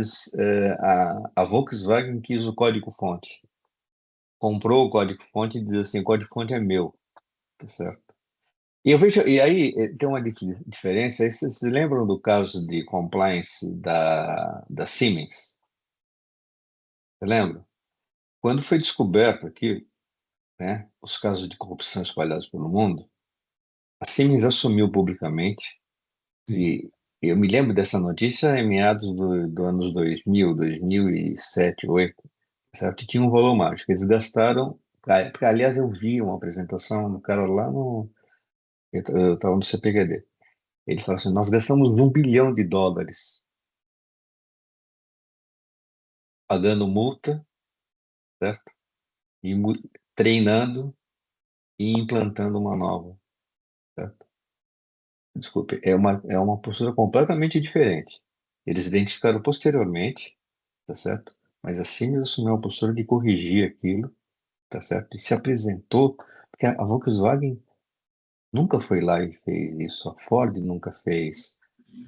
a Volkswagen quis o código-fonte. Comprou o código-fonte e diz assim, o código-fonte é meu, tá certo? E eu vejo, e aí tem uma diferença, aí vocês se lembram do caso de compliance da Siemens? Você lembra? Quando foi descoberto aqui, né, os casos de corrupção espalhados pelo mundo, a Siemens assumiu publicamente, Sim. e eu me lembro dessa notícia em meados do anos 2000, 2007, 2008, certo? E tinha um valor mágico. Eles gastaram, porque, aliás, eu vi uma apresentação do cara lá no. Eu estava no CPQD. Ele falou assim: nós gastamos US$ 1 bilhão pagando multa, certo? E treinando e implantando uma nova, certo? Desculpe, é uma postura completamente diferente. Eles identificaram posteriormente, tá certo? Mas assim eles assumiu a postura de corrigir aquilo, tá certo? E se apresentou, porque a Volkswagen nunca foi lá e fez isso, a Ford nunca fez,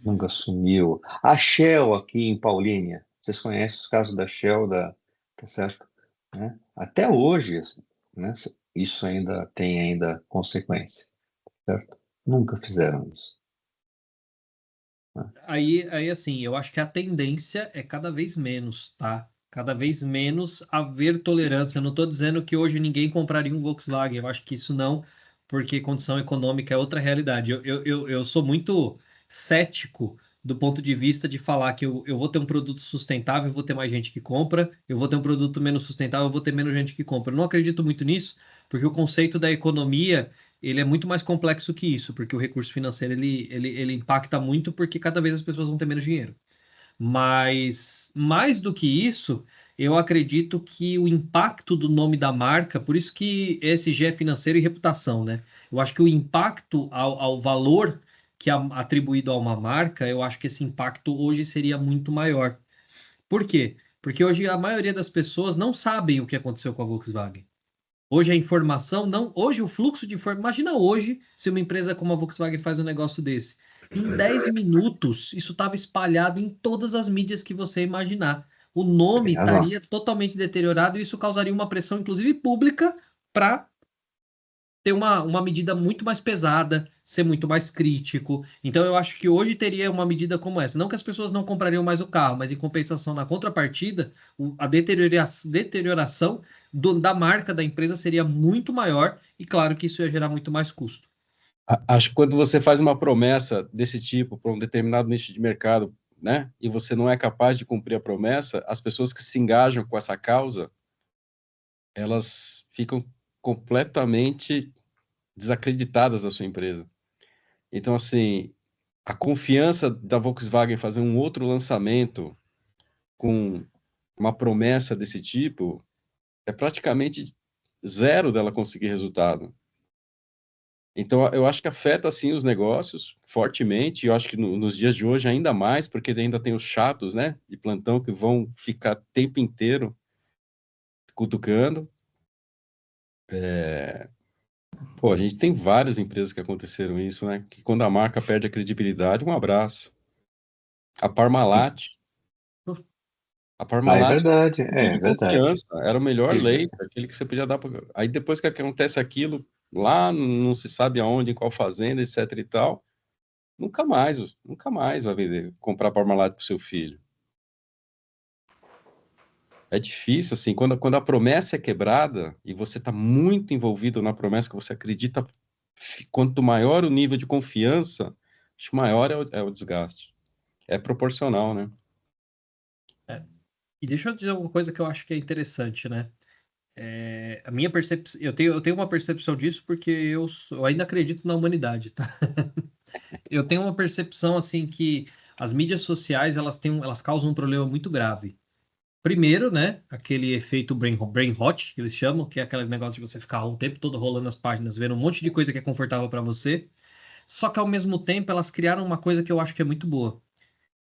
nunca assumiu. A Shell aqui em Paulínia, vocês conhecem os casos da Shell, tá certo? Né? Até hoje, assim, né? Isso ainda tem consequência, certo? Nunca fizeram isso, né? Aí, assim, eu acho que a tendência é cada vez menos, tá? Cada vez menos haver tolerância. Eu não estou dizendo que hoje ninguém compraria um Volkswagen, eu acho que isso não, porque condição econômica é outra realidade. Eu sou muito cético do ponto de vista de falar que eu vou ter um produto sustentável, eu vou ter mais gente que compra, eu vou ter um produto menos sustentável, eu vou ter menos gente que compra. Eu não acredito muito nisso, porque o conceito da economia ele é muito mais complexo que isso, porque o recurso financeiro ele impacta muito porque cada vez as pessoas vão ter menos dinheiro. Mas mais do que isso, eu acredito que o impacto do nome da marca, por isso que ESG é financeiro e reputação, né? Eu acho que o impacto ao valor que é atribuído a uma marca, eu acho que esse impacto hoje seria muito maior. Por quê? Porque hoje a maioria das pessoas não sabem o que aconteceu com a Volkswagen. Hoje a informação não. Hoje o fluxo de informação. Imagina hoje se uma empresa como a Volkswagen faz um negócio desse. Em 10 minutos, isso estava espalhado em todas as mídias que você imaginar. O nome Tem razão. estaria totalmente deteriorado e isso causaria uma pressão, inclusive pública, para ter uma medida muito mais pesada, ser muito mais crítico. Então, eu acho que hoje teria uma medida como essa. Não que as pessoas não comprariam mais o carro, mas em compensação, na contrapartida, a deterioração da marca da empresa seria muito maior e, claro, que isso ia gerar muito mais custo. Acho que quando você faz uma promessa desse tipo para um determinado nicho de mercado, né, e você não é capaz de cumprir a promessa, as pessoas que se engajam com essa causa, elas ficam completamente desacreditadas da sua empresa. Então, assim, a confiança da Volkswagen fazer um outro lançamento com uma promessa desse tipo é praticamente zero dela conseguir resultado. Então, eu acho que afeta, assim, os negócios fortemente, e eu acho que nos dias de hoje ainda mais, porque ainda tem os chatos, né, de plantão que vão ficar o tempo inteiro cutucando. Pô, a gente tem várias empresas que aconteceram isso, né? Que quando a marca perde a credibilidade, um abraço. A Parmalat. A Ah, é Parmalat verdade, era é de verdade. confiança, era o melhor Sim. leite, aquele que você podia dar para. Aí depois que acontece aquilo, lá não se sabe aonde, em qual fazenda, etc e tal, nunca mais vai vender, comprar Parmalat para o seu filho. É difícil, assim, quando a promessa é quebrada e você está muito envolvido na promessa que você acredita, quanto maior o nível de confiança, acho que maior é o desgaste. É proporcional, né? E deixa eu dizer uma coisa que eu acho que é interessante, né? A minha percepção, eu tenho uma percepção disso porque eu ainda acredito na humanidade, tá? Eu tenho uma percepção assim que as mídias sociais elas causam um problema muito grave. Primeiro, né, aquele efeito brain rot, que eles chamam, que é aquele negócio de você ficar um tempo todo rolando as páginas, vendo um monte de coisa que é confortável para você. Só que ao mesmo tempo elas criaram uma coisa que eu acho que é muito boa,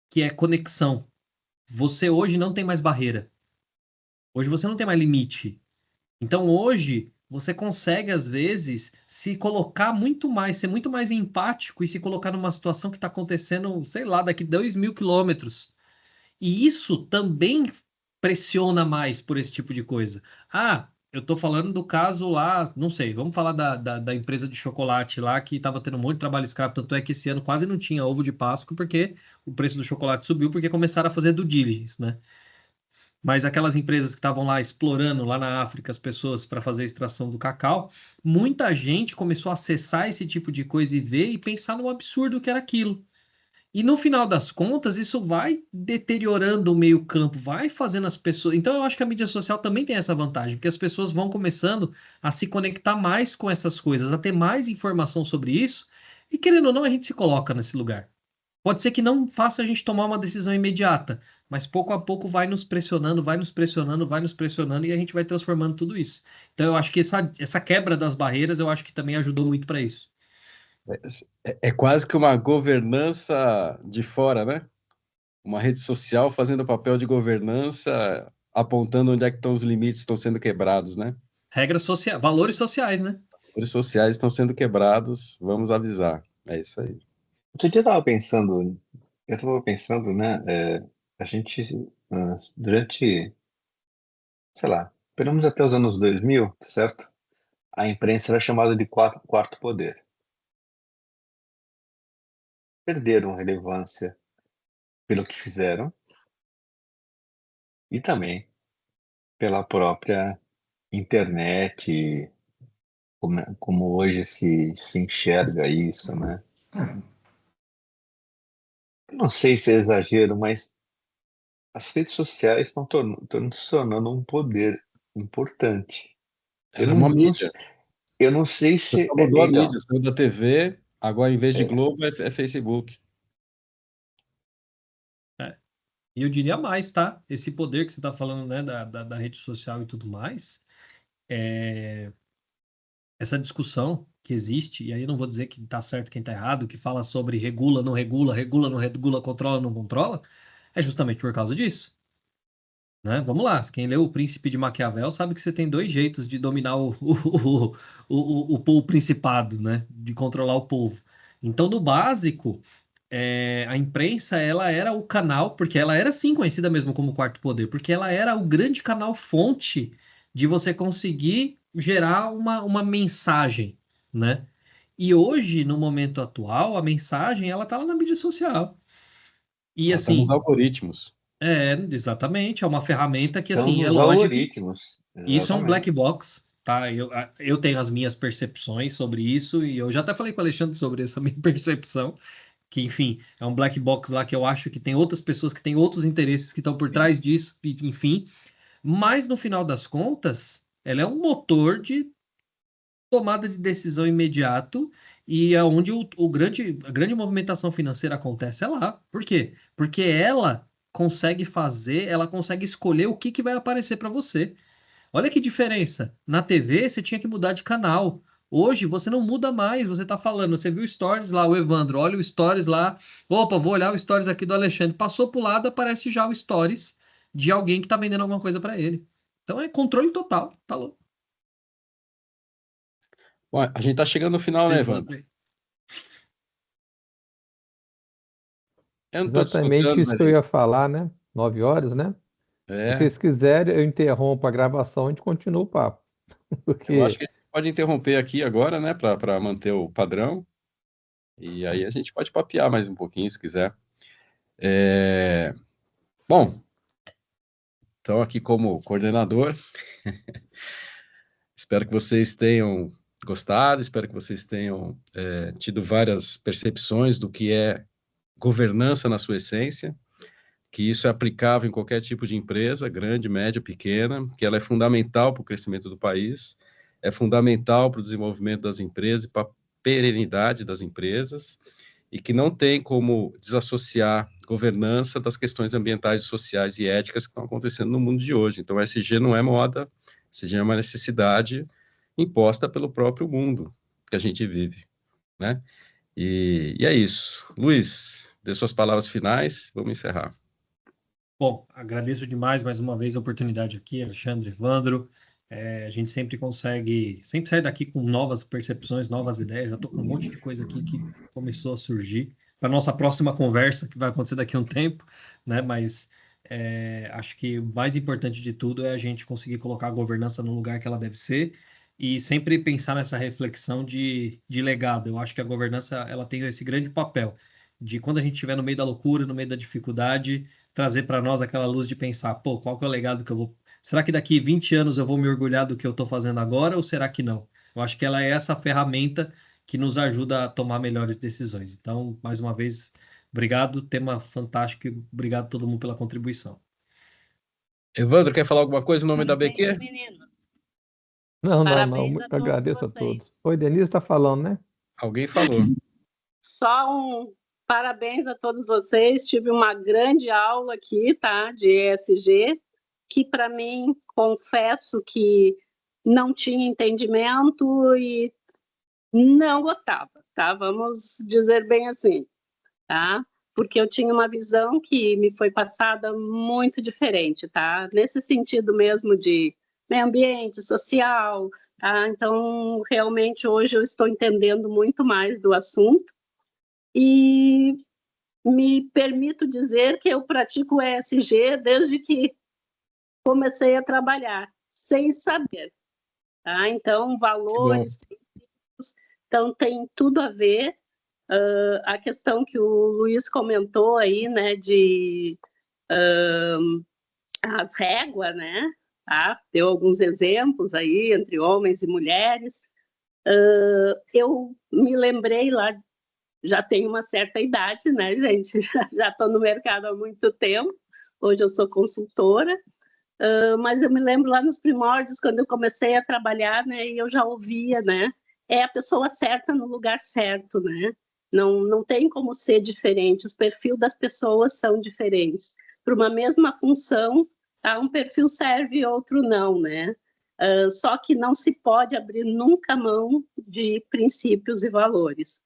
que é conexão. Você hoje não tem mais barreira. Hoje você não tem mais limite. Então hoje você consegue, às vezes, se colocar muito mais, ser muito mais empático e se colocar numa situação que está acontecendo, sei lá, daqui 2.000 quilômetros. E isso também pressiona mais por esse tipo de coisa. Ah, eu tô falando do caso lá, não sei, vamos falar da empresa de chocolate lá que estava tendo um monte de trabalho escravo, tanto é que esse ano quase não tinha ovo de Páscoa porque o preço do chocolate subiu porque começaram a fazer due diligence, né? Mas aquelas empresas que estavam lá explorando lá na África as pessoas para fazer a extração do cacau, muita gente começou a acessar esse tipo de coisa e ver e pensar no absurdo que era aquilo. E no final das contas, isso vai deteriorando o meio-campo, vai fazendo as pessoas. Então, eu acho que a mídia social também tem essa vantagem, porque as pessoas vão começando a se conectar mais com essas coisas, a ter mais informação sobre isso, e querendo ou não, a gente se coloca nesse lugar. Pode ser que não faça a gente tomar uma decisão imediata, mas pouco a pouco vai nos pressionando, vai nos pressionando, vai nos pressionando e a gente vai transformando tudo isso. Então, eu acho que essa quebra das barreiras, eu acho que também ajudou muito para isso. É quase que uma governança de fora, né? Uma rede social fazendo o papel de governança, apontando onde é que estão os limites que estão sendo quebrados, né? Regras sociais, valores sociais, né? Os sociais estão sendo quebrados, vamos avisar. É isso aí. Outro dia eu estava pensando, né, a gente, durante, sei lá, pelo menos até os anos 2000, certo? A imprensa era chamada de quarto poder. Perderam relevância pelo que fizeram e também pela própria internet, como hoje se enxerga isso, né? Eu não sei se é exagero, mas as redes sociais estão se tornando um poder importante. Eu Ela é não, uma não, mídia. eu não sei Você se só mudou a então, mídia, saiu da TV, agora em vez de é, Globo é Facebook. É. E eu diria mais, tá? Esse poder que você está falando, né, da rede social e tudo mais, essa discussão que existe, e aí eu não vou dizer que está certo quem está errado, que fala sobre regula, não regula, regula, não regula, controla, não controla, é justamente por causa disso. Né? Vamos lá, quem leu O Príncipe de Maquiavel sabe que você tem dois jeitos de dominar o principado, né? De controlar o povo. Então, no básico, a imprensa ela era o canal, porque ela era sim conhecida mesmo como quarto poder, porque ela era o grande canal fonte de você conseguir gerar uma mensagem, né? E hoje, no momento atual, a mensagem ela tá lá na mídia social. E Ela está nos assim, algoritmos. exatamente, é uma ferramenta que estão assim, é nos lógico, algoritmos, isso é um exatamente. black box. Tá, eu tenho as minhas percepções sobre isso e eu já até falei com o Alexandre sobre essa minha percepção que, enfim, é um black box lá que eu acho que tem outras pessoas que têm outros interesses que estão por trás disso, e, enfim. Mas no final das contas, ela é um motor de tomada de decisão imediato e é onde a grande movimentação financeira acontece é lá. Por quê? Porque ela consegue escolher o que vai aparecer para você. Olha que diferença. Na TV, você tinha que mudar de canal. Hoje, você não muda mais. Você tá falando, você viu o Stories lá, o Evandro, olha o Stories lá. Opa, vou olhar o Stories aqui do Alexandre. Passou pro lado, aparece já o Stories de alguém que tá vendendo alguma coisa para ele. Então é controle total, tá louco. Bom, a gente está chegando no final, né, Evandro? Eu não estou te Exatamente escutando, isso mas... que eu ia falar, né? 9 horas, né? Se É, vocês quiserem, eu interrompo a gravação e a gente continua o papo. eu acho Porque que a gente pode interromper aqui agora, né, para manter o padrão. E aí a gente pode papear mais um pouquinho, se quiser. Bom, então aqui como coordenador, espero que vocês tenham gostado, espero que vocês tenham tido várias percepções do que é governança na sua essência, que isso é aplicável em qualquer tipo de empresa, grande, média, pequena, que ela é fundamental para o crescimento do país, é fundamental para o desenvolvimento das empresas e para a perenidade das empresas, e que não tem como desassociar governança das questões ambientais, sociais e éticas que estão acontecendo no mundo de hoje. Então, o ESG não é moda, ESG é uma necessidade imposta pelo próprio mundo que a gente vive, né? E é isso. Luiz, dê suas palavras finais, vamos encerrar. Bom, agradeço demais mais uma vez a oportunidade aqui, Alexandre, Evandro. A gente sempre sai daqui com novas percepções, novas ideias. Já estou com um monte de coisa aqui que começou a surgir para nossa próxima conversa, que vai acontecer daqui a um tempo, né? Mas acho que o mais importante de tudo é a gente conseguir colocar a governança no lugar que ela deve ser e sempre pensar nessa reflexão de legado. Eu acho que a governança ela tem esse grande papel de quando a gente estiver no meio da loucura, no meio da dificuldade trazer para nós aquela luz de pensar, pô, qual que é o legado que eu vou... Será que daqui 20 anos eu vou me orgulhar do que eu estou fazendo agora ou será que não? Eu acho que ela é essa ferramenta que nos ajuda a tomar melhores decisões. Então, mais uma vez, obrigado, tema fantástico e obrigado a todo mundo pela contribuição. Evandro, quer falar alguma coisa em nome da Parabéns, BQ? meninos. não, Parabéns a muito todos agradeço a vocês. todos. Oi, Denise está falando, né? Alguém falou. Só um parabéns a todos vocês. Tive uma grande aula aqui, tá, de ESG, que para mim, confesso que não tinha entendimento e não gostava, tá? Vamos dizer bem assim, tá? Porque eu tinha uma visão que me foi passada muito diferente, tá? Nesse sentido mesmo de meio ambiente, social, tá? Então, realmente, hoje eu estou entendendo muito mais do assunto e me permito dizer que eu pratico ESG desde que comecei a trabalhar, sem saber, tá? Então, valores, então tem tudo a ver. A questão que o Luiz comentou aí, né, de as réguas, né, tá? Deu alguns exemplos aí entre homens e mulheres. Eu me lembrei lá, já tenho uma certa idade, né, gente? Já estou no mercado há muito tempo. Hoje eu sou consultora, mas eu me lembro lá nos primórdios, quando eu comecei a trabalhar, né, e eu já ouvia, né, é a pessoa certa no lugar certo, né? Não tem como ser diferente, os perfis das pessoas são diferentes. Para uma mesma função, tá? Um perfil serve e outro não, né? Só que não se pode abrir nunca mão de princípios e valores.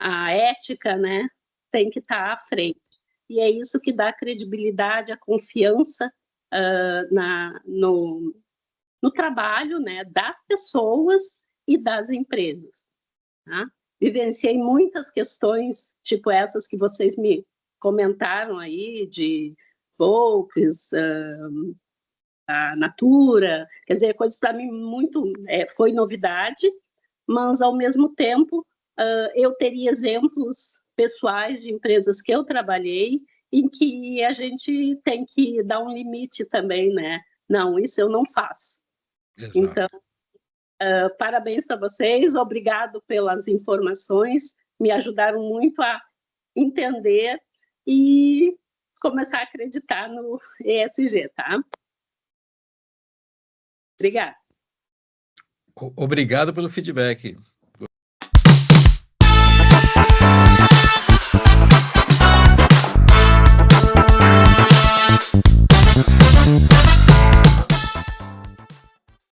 A ética, né, tem que estar à frente. E é isso que dá credibilidade, a confiança no trabalho, né, das pessoas e das empresas. Tá? Vivenciei muitas questões, tipo essas que vocês me comentaram aí, de Volks, a Natura, quer dizer, coisas para mim muito, foi novidade, mas ao mesmo tempo eu teria exemplos pessoais de empresas que eu trabalhei em que a gente tem que dar um limite também, né? Não, isso eu não faço. Exato. Então, parabéns para vocês, obrigado pelas informações, me ajudaram muito a entender e começar a acreditar no ESG, tá? Obrigada. Obrigado pelo feedback.